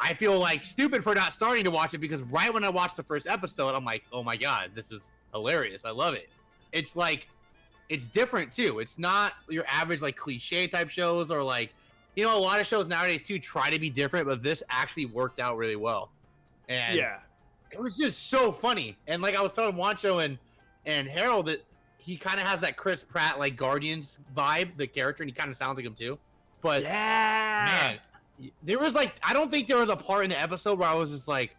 I feel like stupid for not starting to watch it because right when I watched the first episode, I'm like, oh my god, this is hilarious. I love it. It's like, it's different too. It's not your average like cliche type shows or like, you know, a lot of shows nowadays too try to be different, but this actually worked out really well. And yeah, it was just so funny. And like I was telling Wancho and Harold that he kind of has that Chris Pratt like Guardians vibe, the character, and he kind of sounds like him too. But yeah, man, there was like, I don't think there was a part in the episode where I was just like,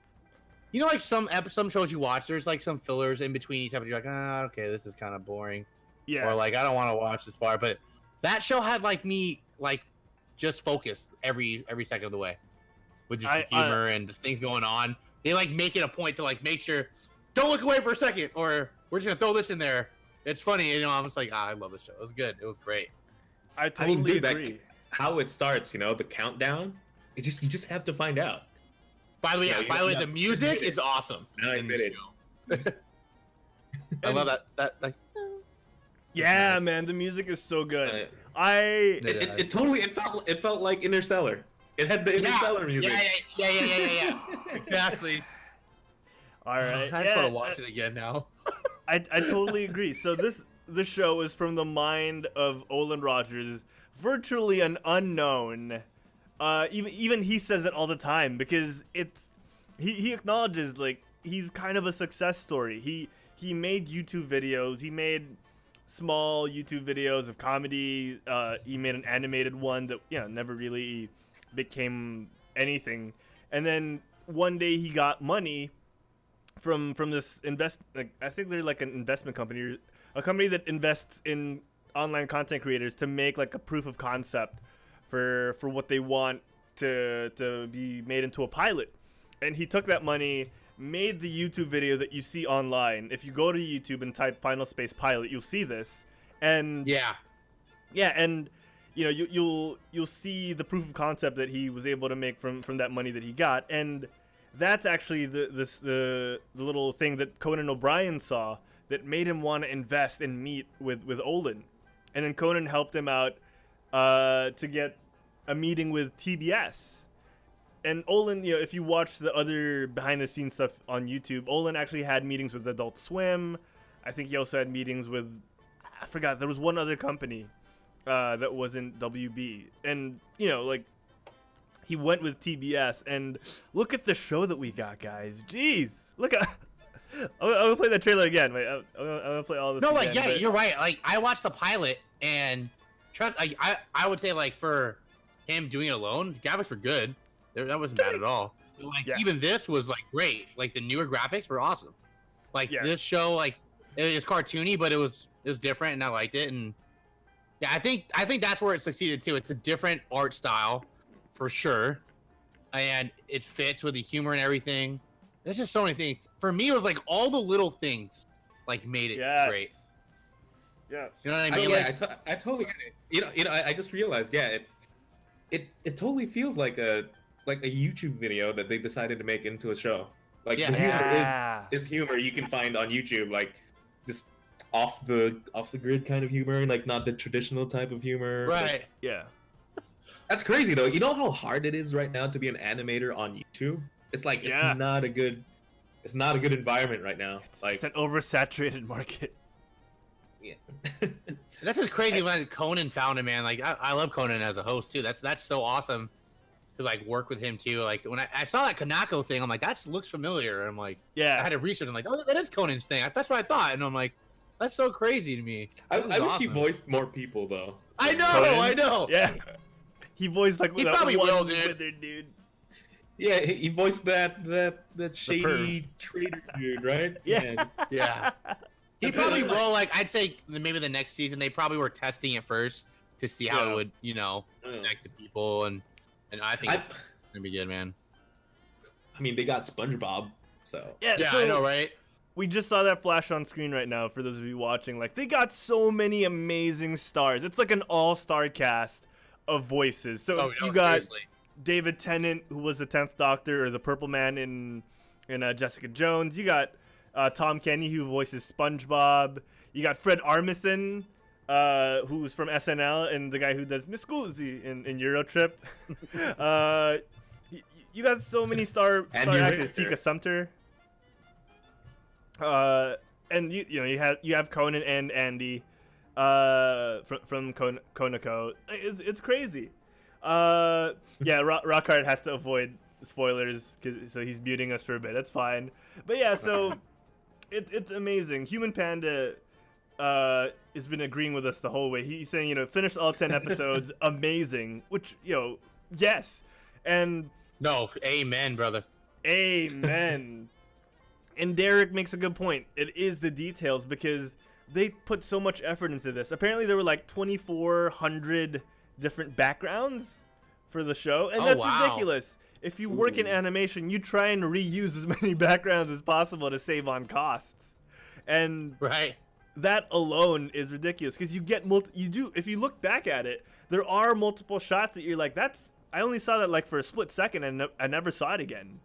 you know, like some shows you watch, there's like some fillers in between each episode. You're like, okay, this is kind of boring. yeah. Or like, I don't want to watch this part. But that show had like me like just focused every second of the way with just the humor and just things going on. They like make it a point to like make sure, don't look away for a second, or we're just gonna throw this in there. It's funny, you know. I'm just like, I love this show. It was good. It was great. I totally dude, agree. How it starts, you know, the countdown. You just have to find out. By the way, Yeah, the music is awesome. 9 in this minutes. show. I love that like. Yeah, nice. man, the music is so good. It totally it felt like Interstellar. It had the Interstellar music. Yeah. Exactly. All right. I just want to watch it again now. I totally agree. So this show is from the mind of Olin Rogers, virtually an unknown. Even he says it all the time because he acknowledges like he's kind of a success story. He made YouTube videos. He made small YouTube videos of comedy. He made an animated one that never really became anything. And then one day he got money from this I think they're like an investment company, a company that invests in online content creators to make like a proof of concept for what they want to be made into a pilot. And he took that money, made the YouTube video that you see online. If you go to YouTube and type Final Space Pilot, you'll see this. And and you'll see the proof of concept that he was able to make from that money that he got. And that's actually the little thing that Conan O'Brien saw that made him want to invest and meet with Olin. And then Conan helped him out to get a meeting with TBS. And Olin, if you watch the other behind-the-scenes stuff on YouTube, Olin actually had meetings with Adult Swim. I think he also had meetings with, I forgot, there was one other company that wasn't WB. And, like, he went with TBS. And look at the show that we got, guys. Jeez. Look at... I'm gonna play that trailer again. Wait, I'm gonna play all this. No, again, you're right. Like, I watched the pilot, and trust, I would say, like, for him doing it alone, the graphics were good. That wasn't bad at all. But, like, even this was like great. Like, the newer graphics were awesome. Like, this show, like, it was cartoony, but it was different, and I liked it. And yeah, I think that's where it succeeded too. It's a different art style, for sure, and it fits with the humor and everything. There's just so many things. For me, it was like all the little things, like, made it great. Yeah. You know what I mean? I totally get it. I just realized, it totally feels like a YouTube video that they decided to make into a show. Like, the humor is humor you can find on YouTube, like, just off the grid kind of humor, and like not the traditional type of humor. Right. Yeah. That's crazy though. You know how hard it is right now to be an animator on YouTube? It's like it's not a good environment right now. Like, it's an oversaturated market. Yeah. That's just crazy when Conan found him, man. Like, I love Conan as a host too. That's so awesome to like work with him too. Like, when I saw that Kanako thing, I'm like, that looks familiar. And I'm like, I had to research. I'm like, oh, that is Conan's thing. That's what I thought. And I'm like, that's so crazy to me. I wish he voiced more people though. I know. Yeah. He voiced like he that probably one will, dude. Yeah, he voiced that shady trader dude, right? Yeah. He probably will. Like, I'd say maybe the next season they probably were testing it first to see how it would, connect to people, and I think it's gonna be good, man. I mean, they got SpongeBob, so so I know, right? We just saw that flash on screen right now for those of you watching. Like, they got so many amazing stars. It's like an all-star cast of voices. So you got David Tennant, who was the 10th Doctor or the Purple Man in Jessica Jones. You got Tom Kenny, who voices SpongeBob. You got Fred Armisen, who's from SNL and the guy who does Miss Scusi in Eurotrip. You got so many star actors. Tika Sumpter. And you have Conan and Andy from Konako. It's crazy. Rockhard has to avoid spoilers, so he's muting us for a bit. That's fine. But yeah, so it's amazing. Human Panda has been agreeing with us the whole way. He's saying, finish all 10 episodes, amazing. Which, yes. And no, amen, brother. Amen. And Derek makes a good point. It is the details, because they put so much effort into this. Apparently there were like 2,400 different backgrounds for the show, and that's ridiculous. If you work in animation, you try and reuse as many backgrounds as possible to save on costs. And that alone is ridiculous, because you get if you look back at it, there are multiple shots that you're like, I only saw that like for a split second, and I never saw it again.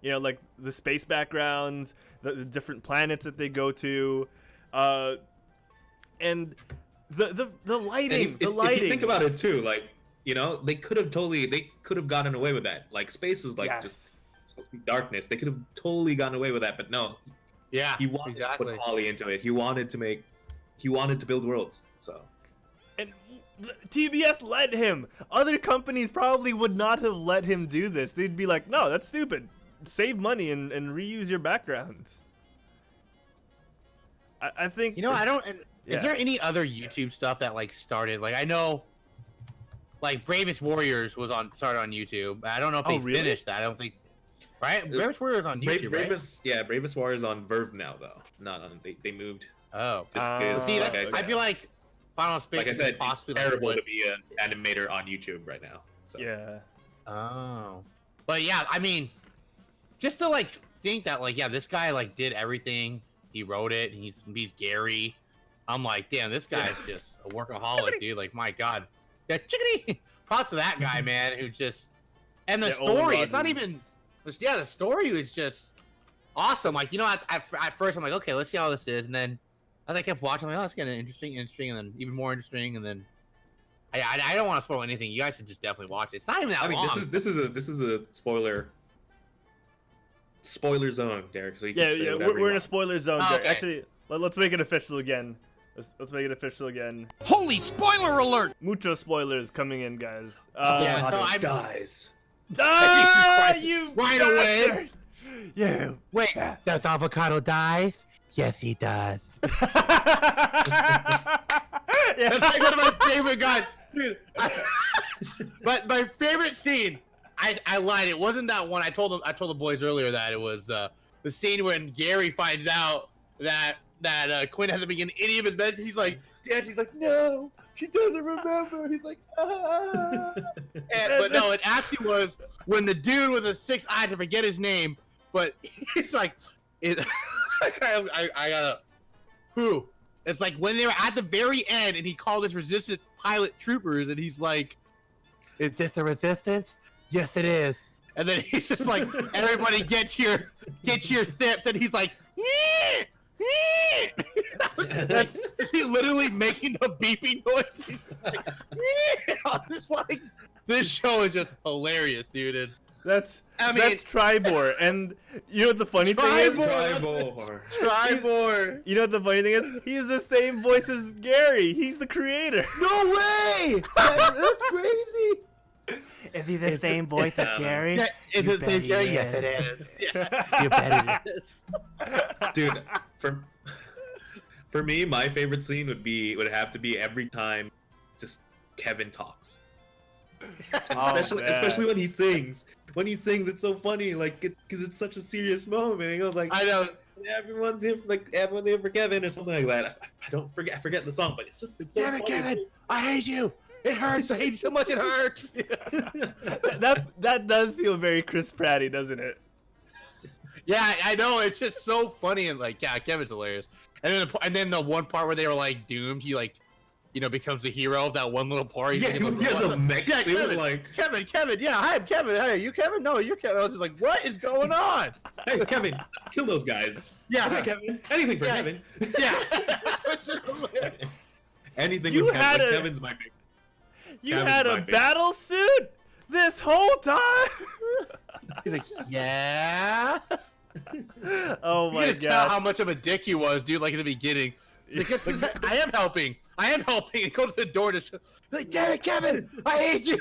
Like the space backgrounds, the different planets that they go to. And the lighting, And the if lighting. you think about it too, like, you know, they could have gotten away with that. Like, space is like Yes. just supposed to be darkness. They could have totally gotten away with that, but no. Yeah, He wanted to put Holly into it. He wanted to build worlds. So And TBS let him. Other companies probably would not have let him do this. They'd be like, no, that's stupid. Save money and reuse your backgrounds. I think... You know, I don't. Yeah. Is there any other YouTube stuff that like started? Like, I know, like Bravest Warriors started on YouTube. I don't know if they really? finished that. I don't think. Right, Bravest Warriors on YouTube, right? Bravest Warriors on Verve now though. Not on. They moved. Oh, Just 'cause, see, like that's, I I said, feel like Final Space like I is said, it's possibly terrible like to be an animator on YouTube right now. So. Yeah. Oh, but yeah, I mean, just to like think that like this guy like did everything. He wrote it. And he's Gary. I'm like, damn, this guy's just a workaholic, dude. Like, my God, yeah, chickadee. Props to that guy, man, who just and the story. It's not even. Yeah, the story was just awesome. Like, you know, at first I'm like, okay, let's see how this is, and then as I kept watching, I'm like, oh, that's getting interesting, and then even more interesting, and then I don't want to spoil anything. You guys should just definitely watch it. It's not even that long. This is a spoiler zone, Derek. So you can say whatever we're you in a want. spoiler zone. Oh, Derek. okay. Actually, let's make it official again. Let's make it official again. Holy spoiler alert! Mucho spoilers coming in, guys. Yeah, so I'm dies. Ah, Jesus Christ. you Right away. bastard! Yeah. wait. Does avocado dies? Yes, he does. That's like one of my favorite guys. Dude, but my favorite scene, I lied. It wasn't that one. I told the boys earlier that it was the scene when Gary finds out that Quinn hasn't been getting any of his meds. He's like, Dad, she's like, no, she doesn't remember. And he's like, ah. But no, it actually was when the dude with the 6 eyes, I forget his name, but it's like, I gotta, who? It's like when they were at the very end and he called his resistant pilot troopers and he's like, is this the resistance? Yes, it is. And then he's just like, everybody get your sips, and he's like, is he literally making the beeping noise? He's just like, I was just like, this show is just hilarious, dude. That's Tribor, and you know what the funny thing is? Tribor. You know what the funny thing is? He's the same voice as Gary. He's the creator. No way! That's crazy. Is he the same voice as Gary? Yeah, is it the same Gary? Yes, it is. Yeah, you bet it is. Dude, for me, my favorite scene would have to be every time just Kevin talks. And especially when he sings. When he sings, it's so funny, like, because it's such a serious moment. He goes like, I know. Everyone's here for Kevin or something like that. I forget the song, but it's so Damn it, funny. Kevin! I hate you. It hurts. I hate you so much. It hurts. that does feel very Chris Pratty, doesn't it? Yeah, I know. It's just so funny and like, yeah, Kevin's hilarious. And then the one part where they were like doomed, he like, you know, becomes the hero of that one little part. Yeah, he has a mech suit, Kevin, like... Kevin. Yeah, hi, I'm Kevin. Hey, you Kevin? No, you're Kevin. I was just like, what is going on? Hey, Kevin, kill those guys. Yeah, Okay, Kevin. Anything for Yeah. Kevin. Yeah. Anything You with had Kevin. a- Kevin's my favorite. You Kevin's had my a favorite. battle suit this whole time. He's like, yeah. Oh You my can just tell god. how much of a dick he was, dude. Like in the beginning. He's like, I am helping. And go to the door to show. Like, damn it, Kevin! I hate you.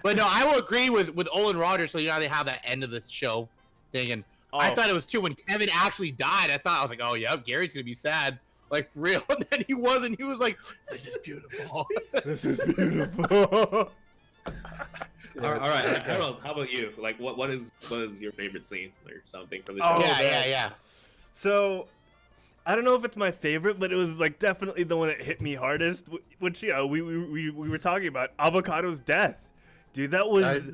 But no, I will agree with Olin Rogers. So you know how they have that end of the show thing, and I Oh. thought it was too when Kevin actually died. I was like, oh yeah, Gary's gonna be sad, like for real. And then he wasn't. He was like, this is beautiful. This is beautiful. All right, Harold, how about you? Like, what is your favorite scene or something for the show? Oh, yeah, man. So, I don't know if it's my favorite, but it was like definitely the one that hit me hardest. Which we were talking about Avocado's death, dude. That was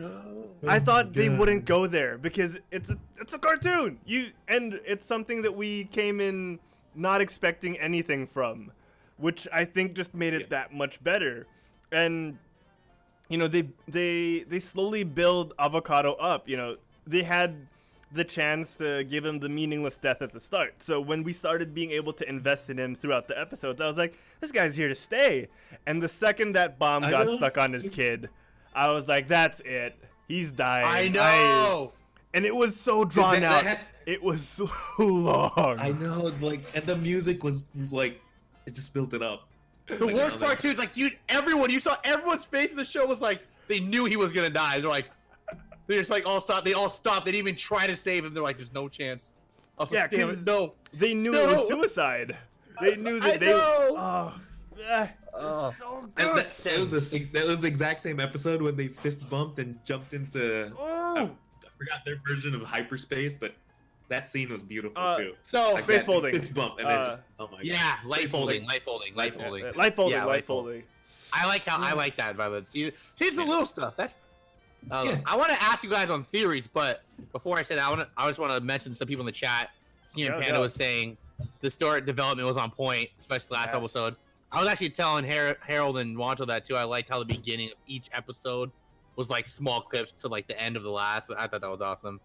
I thought they wouldn't go there because it's a cartoon. And it's something that we came in not expecting anything from, which I think just made it that much better. And you know, they slowly build Avocado up. You know, they had the chance to give him the meaningless death at the start. So when we started being able to invest in him throughout the episodes, I was like, this guy's here to stay. And the second that bomb got stuck on his kid, I was like, that's it. He's dying. I know. And it was so drawn out. It was so long. I know, like, and the music was like, it just built it up. The worst part too is like you saw everyone's face in the show was like they knew he was gonna die. They're just like all stopped. They all stopped. They didn't even try to save him. They're like, there's no chance. I was like, damn it, no. They knew it was suicide. They knew that so good. And that was the exact same episode when they fist bumped and jumped into I forgot their version of hyperspace, but that scene was beautiful too. So like space folding. Fist bump and then just oh my god. Yeah, light folding. Light folding. I like that, Violet. See, it's the little stuff. That's. I want to ask you guys on theories, but before I say that, I just want to mention some people in the chat. Panda was saying the story development was on point, especially last episode. I was actually telling Harold and Wancho that too. I liked how the beginning of each episode was like small clips to like the end of the last. I thought that was awesome.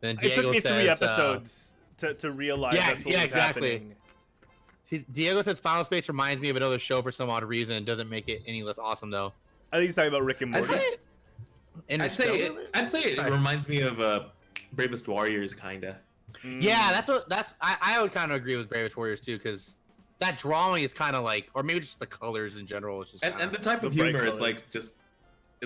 Then Diego it took me says, 3 episodes to realize that's what was happening. Diego says Final Space reminds me of another show for some odd reason. It doesn't make it any less awesome though. I think he's talking about Rick and Morty. I'd say it reminds me of Bravest Warriors, kinda. Yeah, I would kind of agree with Bravest Warriors too, because that drawing is kind of like, or maybe just the colors in general. It's just and the type of humor is like it's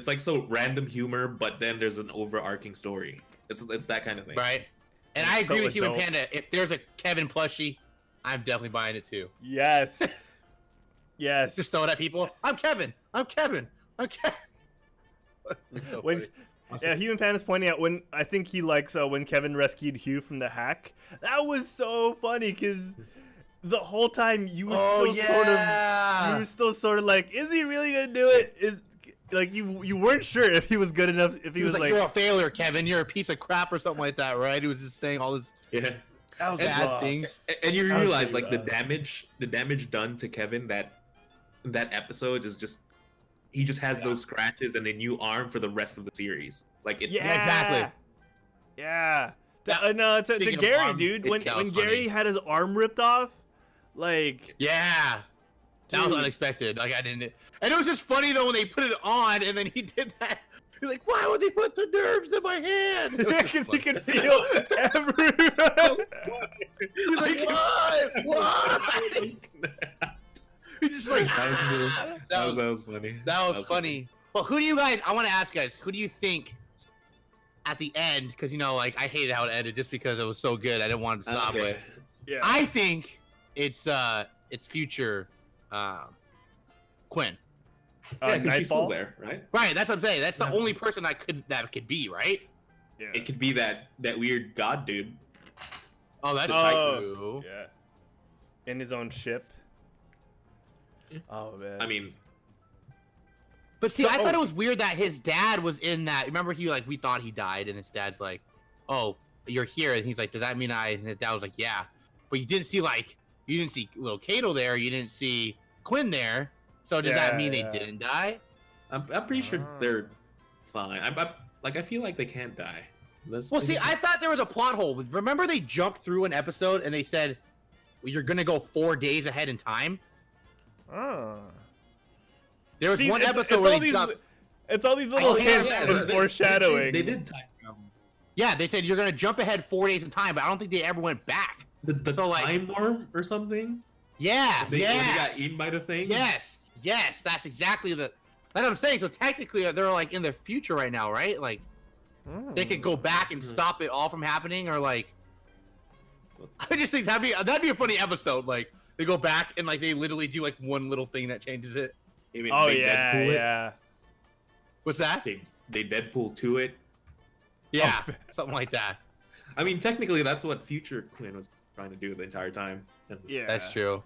like so random humor, but then there's an overarching story. It's that kind of thing, right? And I agree with Human Panda. If there's a Kevin plushie, I'm definitely buying it too. Yes. Yes. Just throw it at people. I'm Kevin. I'm Kevin. I'm Kevin. So Human Panda's pointing out when I think he likes when Kevin rescued Hugh from the hack. That was so funny because the whole time you were still sort of like, is he really gonna do it? Is like you weren't sure if he was good enough. If he was like, you're a failure, Kevin. You're a piece of crap or something like that, right? He was just saying all this bad things. And you realize like the damage done to Kevin that episode is just. He just has those scratches and a new arm for the rest of the series. Like exactly. Yeah. To Gary, arm, dude, when Gary had his arm ripped off, like that was unexpected. Like I didn't, and it was just funny though when they put it on and then he did that. He's like, why would they put the nerves in my hand? Because he could feel everyone. He's like, why? He's just like that was funny. That was funny. Well, who do you guys? I want to ask you guys. Who do you think at the end? Because like I hated how it ended just because it was so good. I didn't want it to stop it. Yeah. I think it's future Quinn. Yeah, because she's still there, right? Right. That's what I'm saying. That's the only person that could be, right? Yeah. It could be that weird god dude. Oh, that's true. Yeah. In his own ship. Oh man. I mean, but see, I thought it was weird that his dad was in that. Remember, we thought he died, and his dad's like, "Oh, you're here," and he's like, "Does that mean I?" And his dad was like, "Yeah," but you didn't see little Kato there. You didn't see Quinn there. So does that mean they didn't die? I'm pretty sure they're fine. I feel like they can't die. See, I thought there was a plot hole. Remember, they jumped through an episode and they said, well, "You're gonna go 4 days ahead in time." Oh. There was one episode where they jumped. It's all these little hints and foreshadowing. They did time travel. Yeah, they said you're gonna jump ahead 4 days in time, but I don't think they ever went back. The time worm or something? Yeah, They got eaten by the thing? Yes, that's exactly that's what I'm saying. So technically, they're like in the future right now, right? Like, they could go back and stop it all from happening, or like, I just think that'd be a funny episode. Like, they go back and like they literally do like one little thing that changes it. Yeah. What's that? They Deadpool to it. Yeah, something like that. I mean, technically, that's what future Quinn was trying to do the entire time. Yeah, that's true.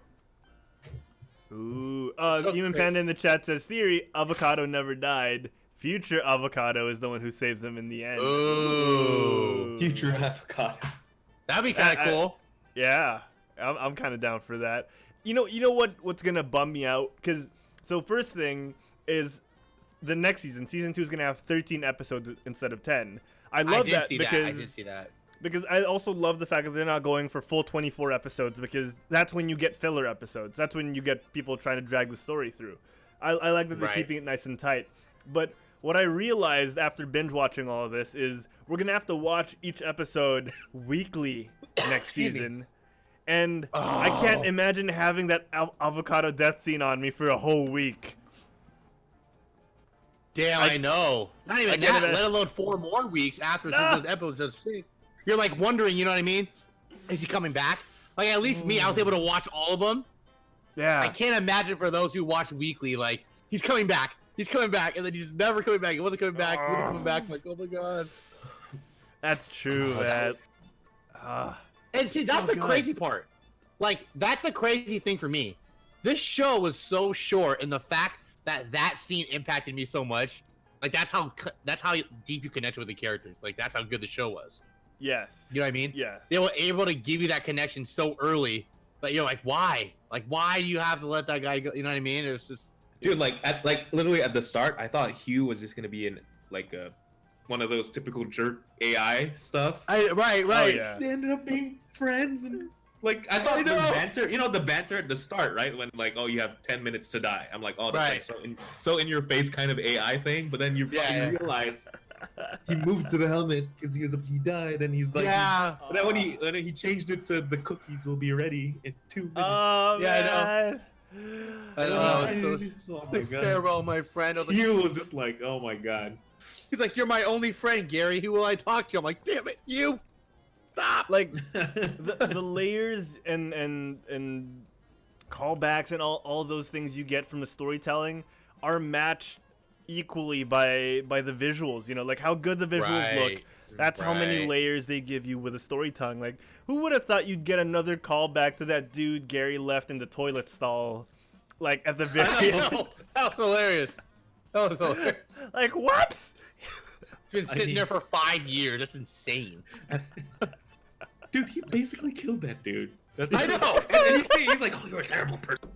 Ooh, Human Panda in the chat says, theory, Avocado never died. Future Avocado is the one who saves them in the end. Ooh. Future Avocado. That'd be kind of cool. Yeah, I'm kind of down for that. You know what's gonna bum me out? Because first thing is the next season 2 is gonna have 13 episodes instead of 10. I love that because I did see that. because I also love the fact that they're not going for full 24 episodes, because that's when you get filler episodes. That's when you get people trying to drag the story through. I like that they're keeping it nice and tight. But what I realized after binge watching all of this is we're going to have to watch each episode weekly next season. And I can't imagine having that avocado death scene on me for a whole week. Damn, I know. Not even that, let alone 4 more weeks after some of those episodes. You're like wondering, you know what I mean? Is he coming back? Like, at least me, I was able to watch all of them. Yeah. I can't imagine for those who watch weekly, like, he's coming back, and then he's never coming back. He wasn't coming back. He wasn't coming back. I'm like, oh my god. That's true, man. And see, that's the crazy part. Like, that's the crazy thing for me. This show was so short, and the fact that scene impacted me so much, like, that's how deep you connected with the characters. Like, that's how good the show was. Yes. You know what I mean? Yeah. They were able to give you that connection so early that you're like, why? Like, why do you have to let that guy go? You know what I mean? It's just, Dude, like literally at the start, I thought Hugh was just gonna be in like one of those typical jerk AI stuff. Right. Oh, yeah. They ended up being friends, and like I thought the banter, the banter at the start, right? When like, oh, you have 10 minutes to die. I'm like, oh, that's like so in your face kind of AI thing. But then you realize he moved to the helmet because he died, and he's like, But then when he changed it to the cookies will be ready in 2 minutes. Oh, man. I know. So, farewell, my friend. I was like, Hugh was just like, oh my god. He's like, you're my only friend, Gary. Who will I talk to? I'm like, damn it, you. Stop. Like the layers and callbacks and all those things you get from the storytelling are matched equally by the visuals. You know, like how good the visuals look. That's how many layers they give you with a storytelling. Like, who would have thought you'd get another callback to that dude Gary left in the toilet stall, like at the very end? That was hilarious. Like, what? He's been sitting there for 5 years. That's insane. Dude, he basically killed that dude. I know. And he's like, oh, you're a terrible person.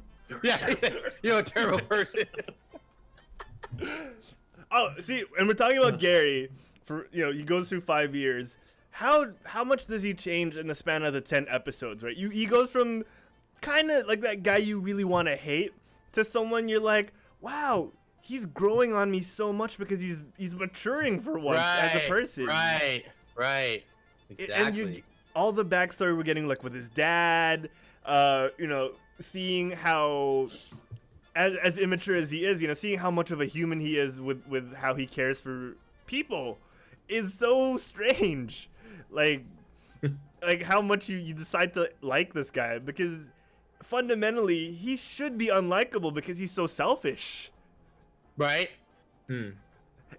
You're a terrible person. Oh, see, and we're talking about Gary. For he goes through 5 years. How much does he change in the span of the 10 episodes? Right, he goes from kind of like that guy you really want to hate to someone you're like, wow, he's growing on me so much because he's maturing for once as a person. Right. Exactly. And all the backstory we're getting, like with his dad, seeing how, as immature as he is, seeing how much of a human he is with how he cares for people, is so strange. Like how much you decide to like this guy, because fundamentally he should be unlikable because he's so selfish. Right. And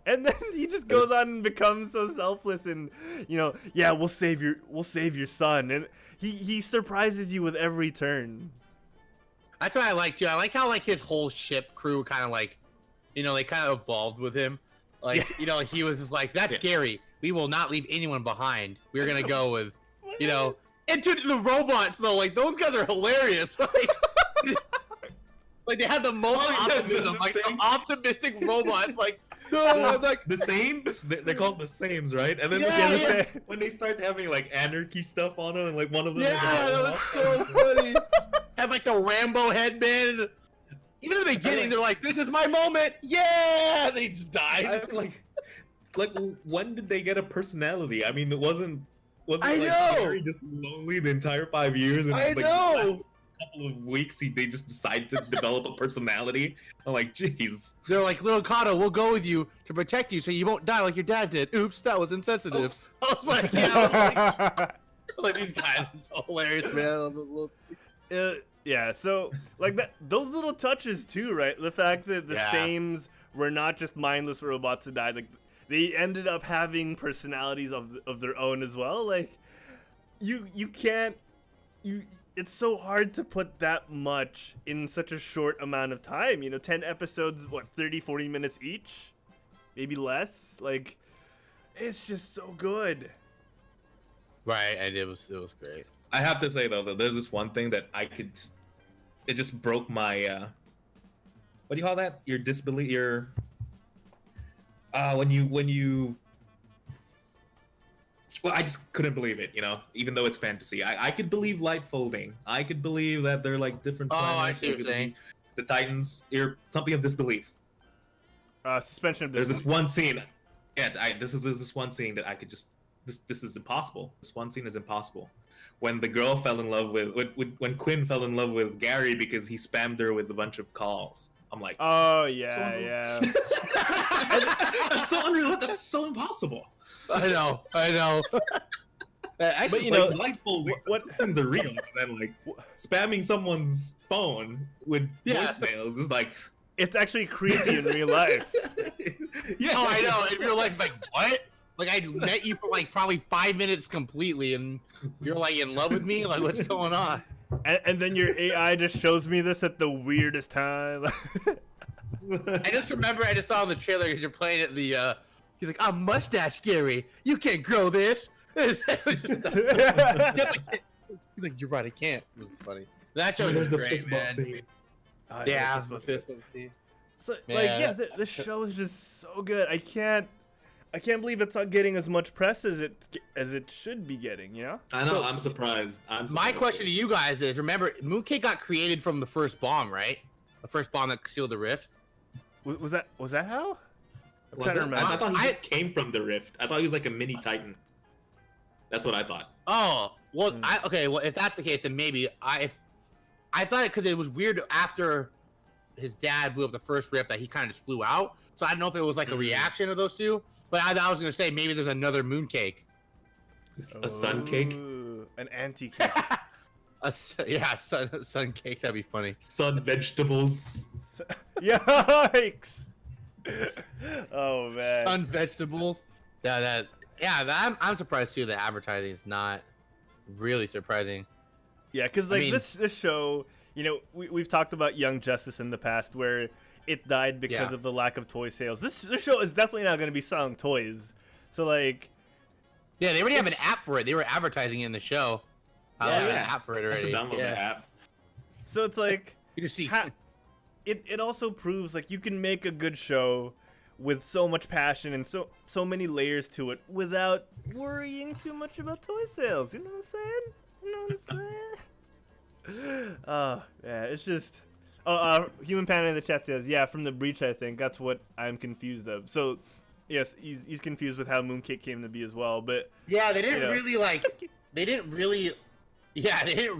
then he just goes on and becomes so selfless, and we'll save your son, and he surprises you with every turn. That's what I like too. I like how his whole ship crew kind of they kind of evolved with him. Like, he was just like, that's Gary. We will not leave anyone behind. We're going to go with, and to the robots, though, like, those guys are hilarious. Like they have the most optimism, like the optimistic robots, like, like the Sames. They're called the Sames, right? And then when they start having like anarchy stuff on them, and like one of them, that's so funny. Have like the Rambo headband. Even in the beginning, they're like, "This is my moment, yeah!" And then he just dies. Like, when did they get a personality? I mean, it wasn't I like know. Gary just lonely the entire 5 years, and I like, know. the last couple of weeks they just decide to develop a personality. I'm like, jeez. They're like, "Little Kato, we'll go with you to protect you, so you won't die like your dad did." Oops, that was insensitive. Oops. I was like, like these guys are so hilarious, man. Yeah, so like those little touches too, right? The fact that the Sames were not just mindless robots that died, like they ended up having personalities of their own as well. Like you can't it's so hard to put that much in such a short amount of time. 10 episodes, what, 30-40 minutes each? Maybe less. Like, it's just so good. Right, and it was great. I have to say though that there's this one thing that it just broke my what do you call that? Your disbelief, when you Well, I just couldn't believe it, even though it's fantasy. I could believe light folding. I could believe that they're like different planets. I see what you're saying. The Titans, something of disbelief. Suspension of There's disbelief. this one scene. Yeah, there's this one scene that I could just. This is impossible. This one scene is impossible. When the girl fell in love when Quinn fell in love with Gary because he spammed her with a bunch of calls. I'm like, oh yeah. That's so unreal. That's so impossible. I know. Actually, But you know, light folding, what things are real, and then like spamming someone's phone with voicemails is like it's actually creepy in real life. Yeah. Oh, I know. In real life, like what? Like I met you for like probably 5 minutes completely, and you're like in love with me. Like what's going on? And then your AI just shows me this at the weirdest time. I just remember I just saw in the trailer because you're playing it. He's like, "I'm mustache Gary. You can't grow this." He's like, "You're right. I can't." It was funny. That show was great, fist bump man. scene. Yeah, the fist bump scene. So Man. the show is just so good. I can't believe it's not getting as much press as it should be getting. I know. I'm surprised. My question to you guys is: remember, Mooncake got created from the first bomb, right? The first bomb that sealed the rift. Was that how? I'm Was trying to it? remember. I thought he just came from the rift. I thought he was like a mini Titan. That's what I thought. Oh, well, okay. Well, if that's the case, then maybe I thought it because it was weird after his dad blew up the first rift that he kind of just flew out. So I don't know if it was like a reaction of those two. But I was gonna say maybe there's another Mooncake. A sun cake. Ooh, an anti-cake. sun cake. That'd be funny. Sun vegetables. Yikes! Oh man. Sun vegetables. I'm surprised too. The advertising is not really surprising. Yeah, because this show, we've talked about Young Justice in the past where it died because of the lack of toy sales. This show is definitely not going to be selling toys. So like, yeah, they already have an app for it. They were advertising it in the show. They have an app for it I should already. download the app. So it's like You just see. it also proves like you can make a good show with so much passion and so many layers to it without worrying too much about toy sales. You know what I'm saying? Oh yeah, it's just. Human Panda in the chat says, yeah, from the breach, I think. That's what I'm confused of. So, yes, he's confused with how Mooncake came to be as well. But Yeah, they didn't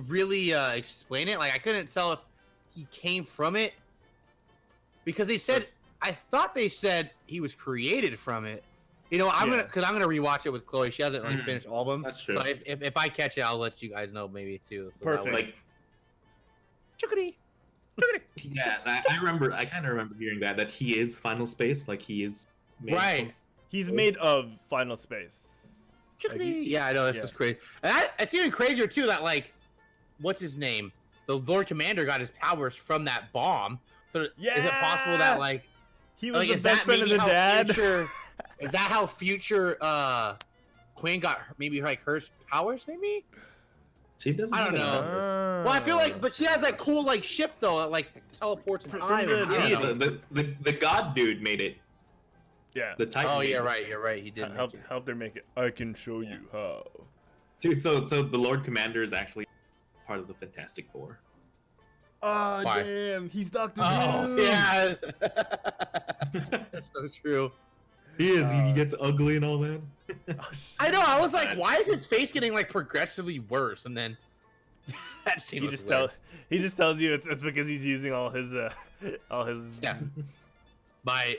really explain it. Like I couldn't tell if he came from it because I thought they said he was created from it. I'm gonna rewatch it with Chloe. She hasn't finished all of them. That's true. So if I catch it, I'll let you guys know maybe too. So Perfect. Like, Chickadee. yeah, I remember. I kind of remember hearing that he is Final Space. Like he is. Made Right. he's made of Final Space. Chickadee. Yeah, I know this is crazy. And it's even crazier too that what's his name? The Lord Commander got his powers from that bomb. So is it possible that he was the is best that friend of maybe the how dad? is that how future Quinn got maybe her powers? Maybe. She doesn't. I don't have know. powers. Well, I feel but she has that cool ship though that teleports in From time. the and- I don't know. The god dude made it. Yeah. The Titan. Oh made yeah, it. right. You're right. He did. Help her make it. I can show you how. Dude, so the Lord Commander is actually part of the Fantastic Four. Oh Why? damn, he's Dr. Oh Doom. yeah. That's so true. He is. He gets ugly and all that. Oh, I know. I was like, why is his face getting progressively worse? And then that scene He was just weird. tells you it's because he's using all his Yeah. My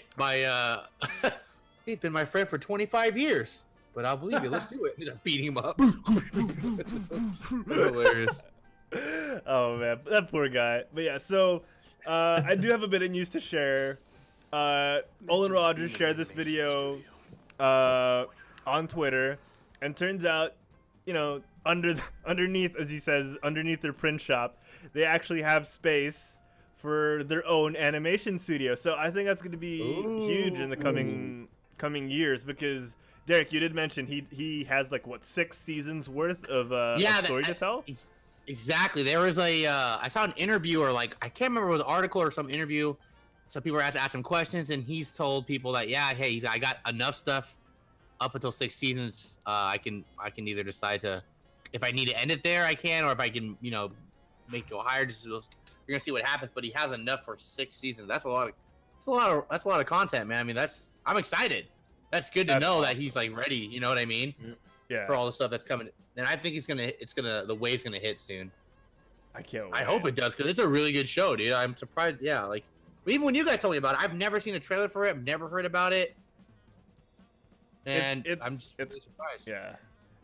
he's been my friend for 25 years, but I'll believe you. Let's do it. I'm beating him up. Hilarious. Oh man, that poor guy. But yeah, so I do have a bit of news to share. Olin Rogers shared this video on Twitter, and turns out, underneath, as he says, underneath their print shop, they actually have space for their own animation studio. So I think that's going to be huge in the coming years, because Derek, you did mention he has 6 seasons worth of story to tell. Exactly. There was I saw an interview or I can't remember if it was an article or some interview. Some people were asked to ask him questions, and he's told people that hey, I got enough stuff up until 6 seasons. I can either decide to, if I need to end it there, I can, or if I can, make it go higher. You're gonna see what happens. But he has enough for 6 seasons. That's a lot of content, man. I mean, I'm excited. That's good to know that he's like ready. You know what I mean? Yeah. For all the stuff that's coming, and I think the wave's gonna hit soon. I can't wait. I hope it does, because it's a really good show, dude. I'm surprised. Yeah, like even when you guys told me about it, I've never seen a trailer for it. I've never heard about it, and I'm just really surprised. Yeah,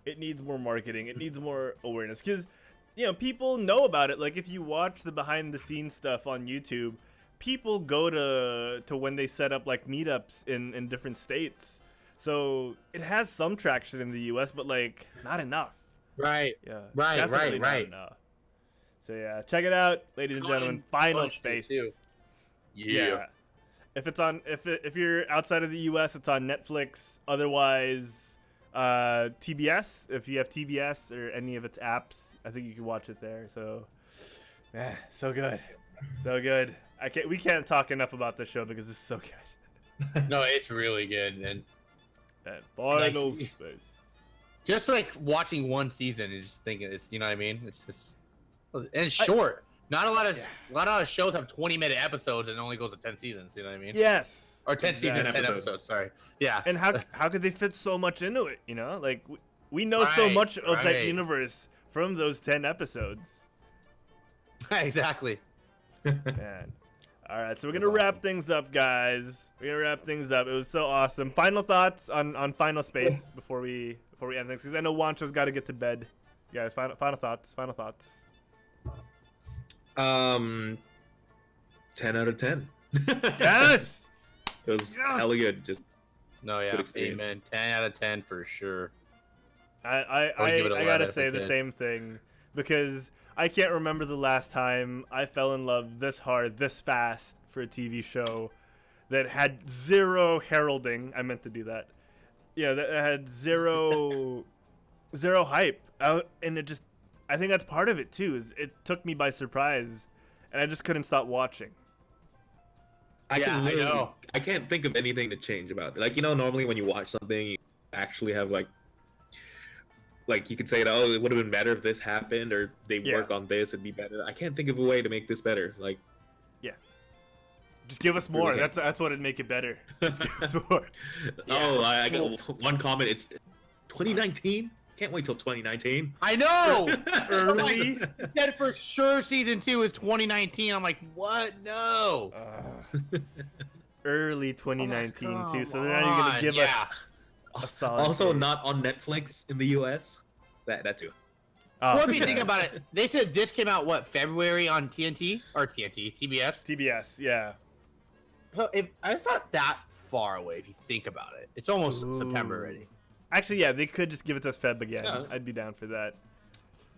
it needs more marketing. It needs more awareness, because people know about it. Like if you watch the behind the scenes stuff on YouTube, people go to when they set up like meetups in different states. So it has some traction in the U.S., but like not enough. Right. Yeah. Right. Not enough. So yeah, check it out, ladies and gentlemen. Final Space. Yeah. If you're outside of the U.S., it's on Netflix. Otherwise, TBS. If you have TBS or any of its apps, I think you can watch it there. So, so good, so good. We can't talk enough about this show because it's so good. No, it's really good, and Final Space. Just like watching one season and just thinking it's, you know what I mean? It's just, and it's short. Not a lot of shows have 20-minute episodes and it only goes to 10 seasons. You know what I mean? Yes. Or 10 seasons, 10 episodes. Sorry. Yeah. And how could they fit so much into it? Like we know so much of that universe from those 10 episodes. Exactly. Man. All right, so we're gonna wrap things up, guys. It was so awesome. Final thoughts on Final Space before we end things, because I know Wancho's got to get to bed. Guys, final thoughts. 10 out of 10. Yes. It was hella good. Just good experience. Amen. 10 out of 10 for sure. I gotta say the same thing, because I can't remember the last time I fell in love this hard, this fast for a TV show that had zero heralding. I meant to do that. Yeah, that had zero hype. And I think that's part of it too. Is it took me by surprise, and I just couldn't stop watching. I know. I can't think of anything to change about it. Like, normally when you watch something, you actually have like you could say, it would have been better if this happened, or they work on this, it'd be better. I can't think of a way to make this better. Like, just give us more. Really that's what'd make it better. Just give us more. I got one comment. It's 2019. Can't wait till 2019. I know. Early. Said for sure season 2 is 2019. I'm like, what? No. Early 2019 too. So they're not even gonna give us a solid. Also, not on Netflix in the US. That too. Well, if you think about it, they said this came out February on TBS. TBS, yeah. So it's not that far away if you think about it. It's almost September already. Actually, yeah, they could just give it to us Feb again. Yeah. I'd be down for that.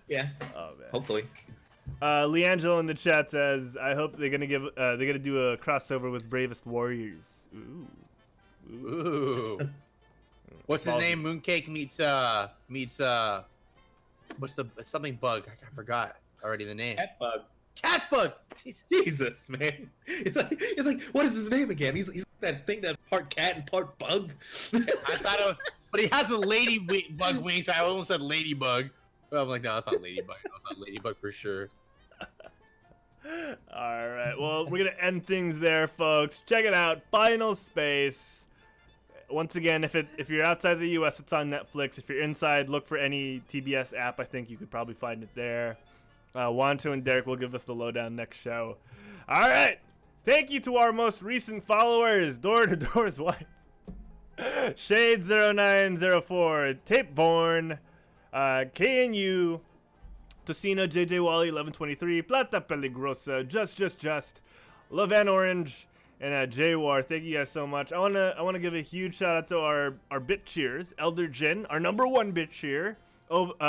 Yeah. Oh man. Hopefully. Leangelo in the chat says, "I hope they're gonna do a crossover with Bravest Warriors." Ooh. What's his name? Mooncake meets what's the something bug? I forgot already the name. Catbug. Jesus, man. It's like what is his name again? He's that thing that's part cat and part bug. I thought it was, but he has a ladybug wings. I almost said ladybug. But I'm like, no, that's not ladybug. No, it's not ladybug for sure. All right. Well, we're gonna end things there, folks. Check it out. Final Space. Once again, if you're outside the U.S., it's on Netflix. If you're inside, look for any TBS app. I think you could probably find it there. Wancho and Derek will give us the lowdown next show. All right. Thank you to our most recent followers, Door to Door's wife, Shade0904, Tapeborn, KNU, Tocino, JJ Wally 1123, Plata Peligrosa, Just, Levan Orange, and J-War. Thank you guys so much. I wanna give a huge shout out to our bit cheers, Elder Jin, our #1 bit cheer,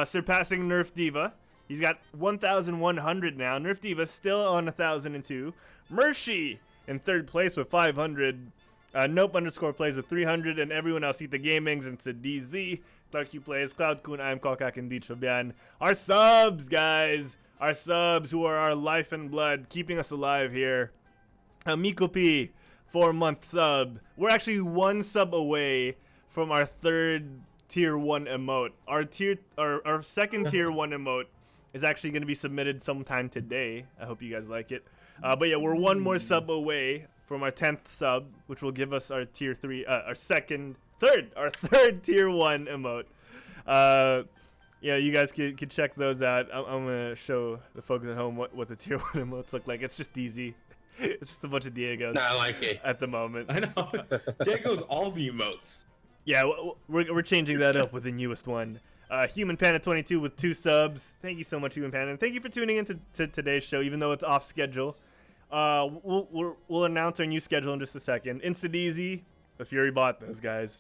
surpassing Nerf Diva. He's got 1,100 now. Nerf Diva still on 1,002. Mershi in third place with 500. Nope_ plays with 300, and everyone else, Eat the Gamings and DZ. Clark Q plays, Cloud Kun, I'm Kokak, and Deech Fabian. Our subs, guys. Our subs who are our life and blood, keeping us alive here. Miko P, 4-month sub. We're actually 1 sub away from our third tier 1 emote. Our second tier 1 emote is actually going to be submitted sometime today. I hope you guys like it. But yeah, we're one more sub away from our 10th sub, which will give us our tier 3, our third tier 1 emote. Yeah, you guys can check those out. I'm gonna show the folks at home what the tier 1 emotes look like. It's just easy. It's just a bunch of Diegos. No, I like it. At the moment. I know. Diego's all the emotes. Yeah, we're changing that up with the newest one. Human Panda 22 with 2 subs. Thank you so much, Human Panda. And thank you for tuning in to today's show, even though it's off schedule. We'll announce our new schedule in just a second. Instant Easy, the Fury bought those guys.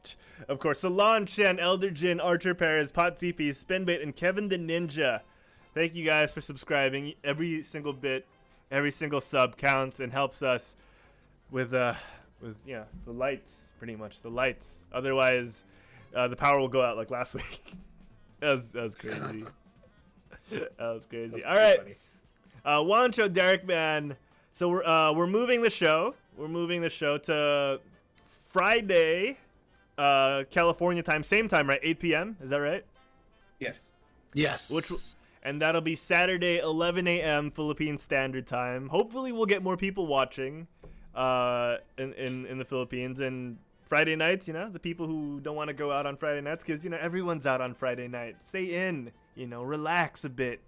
Of course, Salon Chen, Elder Jin, Archer Perez, Pot CP, Spinbait, and Kevin the Ninja. Thank you guys for subscribing. Every single bit, every single sub counts and helps us with the lights, pretty much the lights. Otherwise, the power will go out like last week. that was crazy. That was crazy. All right, Wancho, Derek, man. So we're moving the show. We're moving the show to Friday, California time, same time, right? 8 p.m. Is that right? Yes. Yes. And that'll be Saturday, 11 a.m. Philippine Standard Time. Hopefully, we'll get more people watching in the Philippines. And Friday nights, the people who don't want to go out on Friday nights, because everyone's out on Friday night. Stay in, relax a bit.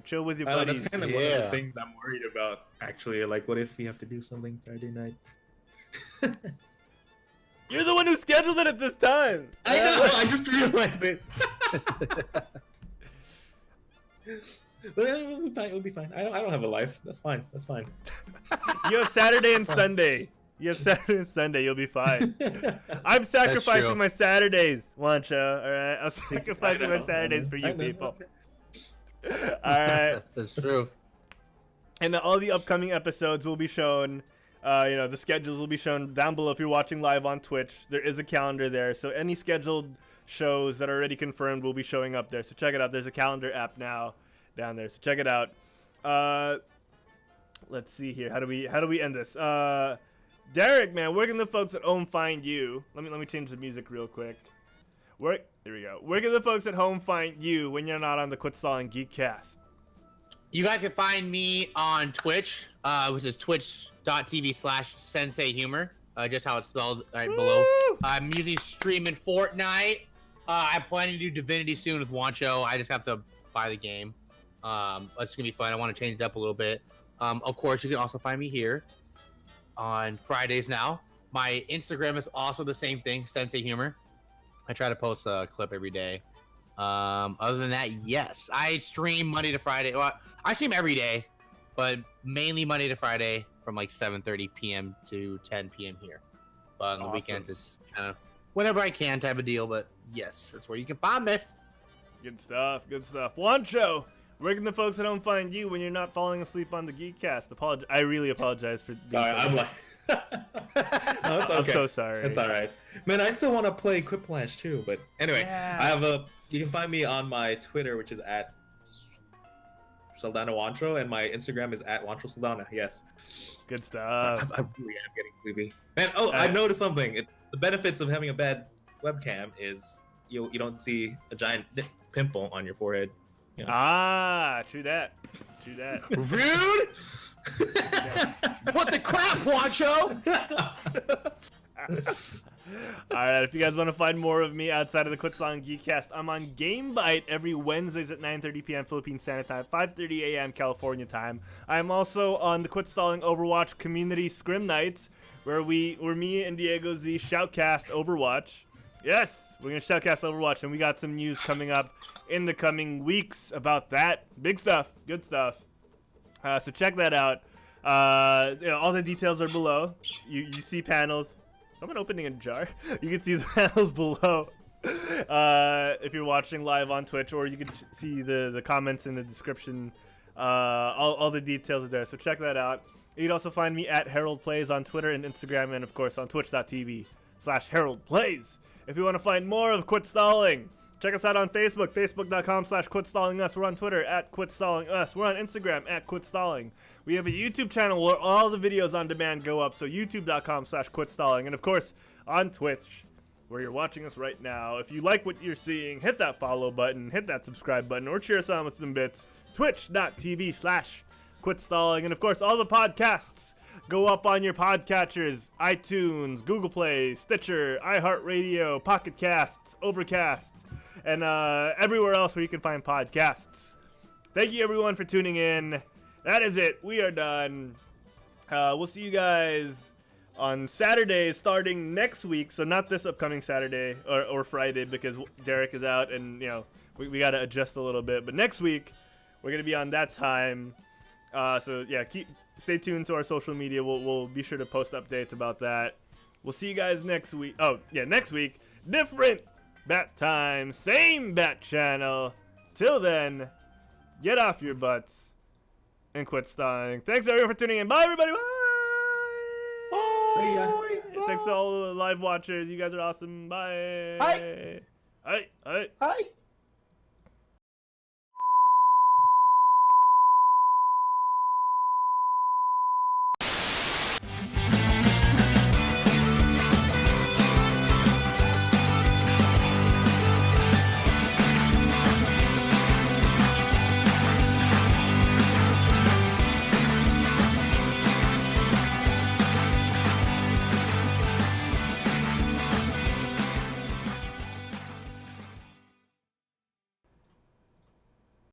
Chill with your buddies. That's kind of one of the things I'm worried about, actually. Like, what if we have to do something Friday night? You're the one who scheduled it at this time. I know. I just realized it. But it'll be fine. I don't have a life. That's fine. You have Saturday and Sunday. You'll be fine. I'm sacrificing my Saturdays, Wancha. All right, I'm sacrificing my Saturdays for you people. All right. That's true. And all the upcoming episodes will be shown. The schedules will be shown down below if you're watching live on Twitch. There is a calendar there, so any scheduled shows that are already confirmed will be showing up there. So check it out. There's a calendar app now down there, so check it out. Let's see here. How do we end this? Derek, man, where can the folks at home find you? Let me change the music real quick. There we go. Where can the folks at home find you when you're not on the Quit Stalling Geekcast? You guys can find me on Twitch, which is twitch.tv/senseihumor, just how it's spelled right below. I'm usually streaming Fortnite. I'm planning to do Divinity soon with Wancho. I just have to buy the game. It's gonna be fun. I want to change it up a little bit. Of course, you can also find me here on Fridays now. My Instagram is also the same thing, Sensei Humor. I try to post a clip every day. Other than that, yes, I stream Monday to Friday. Well, I stream every day, but mainly Monday to Friday from like 7:30 p.m. to 10 p.m. here. But on the weekends, it's kind of whenever I can type of deal. But yes, that's where you can find me. Good stuff. Wancho, where can the folks at home find you when you're not falling asleep on the Geekcast? I really apologize for being Sorry, I'm like... No, it's okay. I'm so sorry. It's all right. Man, I still want to play Quiplash too, but anyway, yeah. You can find me on my Twitter, which is at Saldana Wantro, and my Instagram is at Wantro Saldana. Yes. Good stuff. I really am getting sleepy. Man, I noticed something. The benefits of having a bad webcam is you don't see a giant pimple on your forehead. True that. Rude. What the crap, Wancho? Alright, if you guys want to find more of me outside of the Quit Stalling Geekcast, I'm on GameBite every Wednesdays at 9:30 p.m. Philippine Standard Time, 5:30 a.m. California time. I'm also on the Quit Stalling Overwatch Community Scrim Nights, where me and Diego Z shoutcast Overwatch. Yes, we're gonna shoutcast Overwatch, and we got some news coming up in the coming weeks about that. Big stuff, good stuff. So check that out. All the details are below. You see panels. Someone opening a jar. You can see the panels below if you're watching live on Twitch, or you can see the comments in the description. All the details are there, so check that out. You can also find me at Harold Plays on Twitter and Instagram, and of course on twitch.tv/Harold Plays. If you want to find more of Quit Stalling, check us out on Facebook, facebook.com/QuitStallingUs. We're on Twitter at QuitStallingUs. We're on Instagram at QuitStalling. We have a YouTube channel where all the videos on demand go up, so youtube.com/QuitStalling. And of course, on Twitch, where you're watching us right now. If you like what you're seeing, hit that follow button, hit that subscribe button, or cheer us on with some bits. Twitch.tv/quitstalling. And of course, all the podcasts go up on your podcatchers: iTunes, Google Play, Stitcher, iHeartRadio, Pocket Casts, Overcast, and everywhere else where you can find podcasts. Thank you everyone for tuning in. That is it. We are done. We'll see you guys on Saturday starting next week. So not this upcoming Saturday or Friday, because Derek is out and we got to adjust a little bit. But next week we're gonna be on that time. So yeah, stay tuned to our social media. We'll be sure to post updates about that. We'll see you guys next week. Oh yeah, next week, different bat time, same bat channel. Till then, get off your butts and quit stalling. Thanks everyone for tuning in. Bye everybody. Bye. See ya. Thanks to all the live watchers. You guys are awesome. Bye. Hi. Hi. Hi.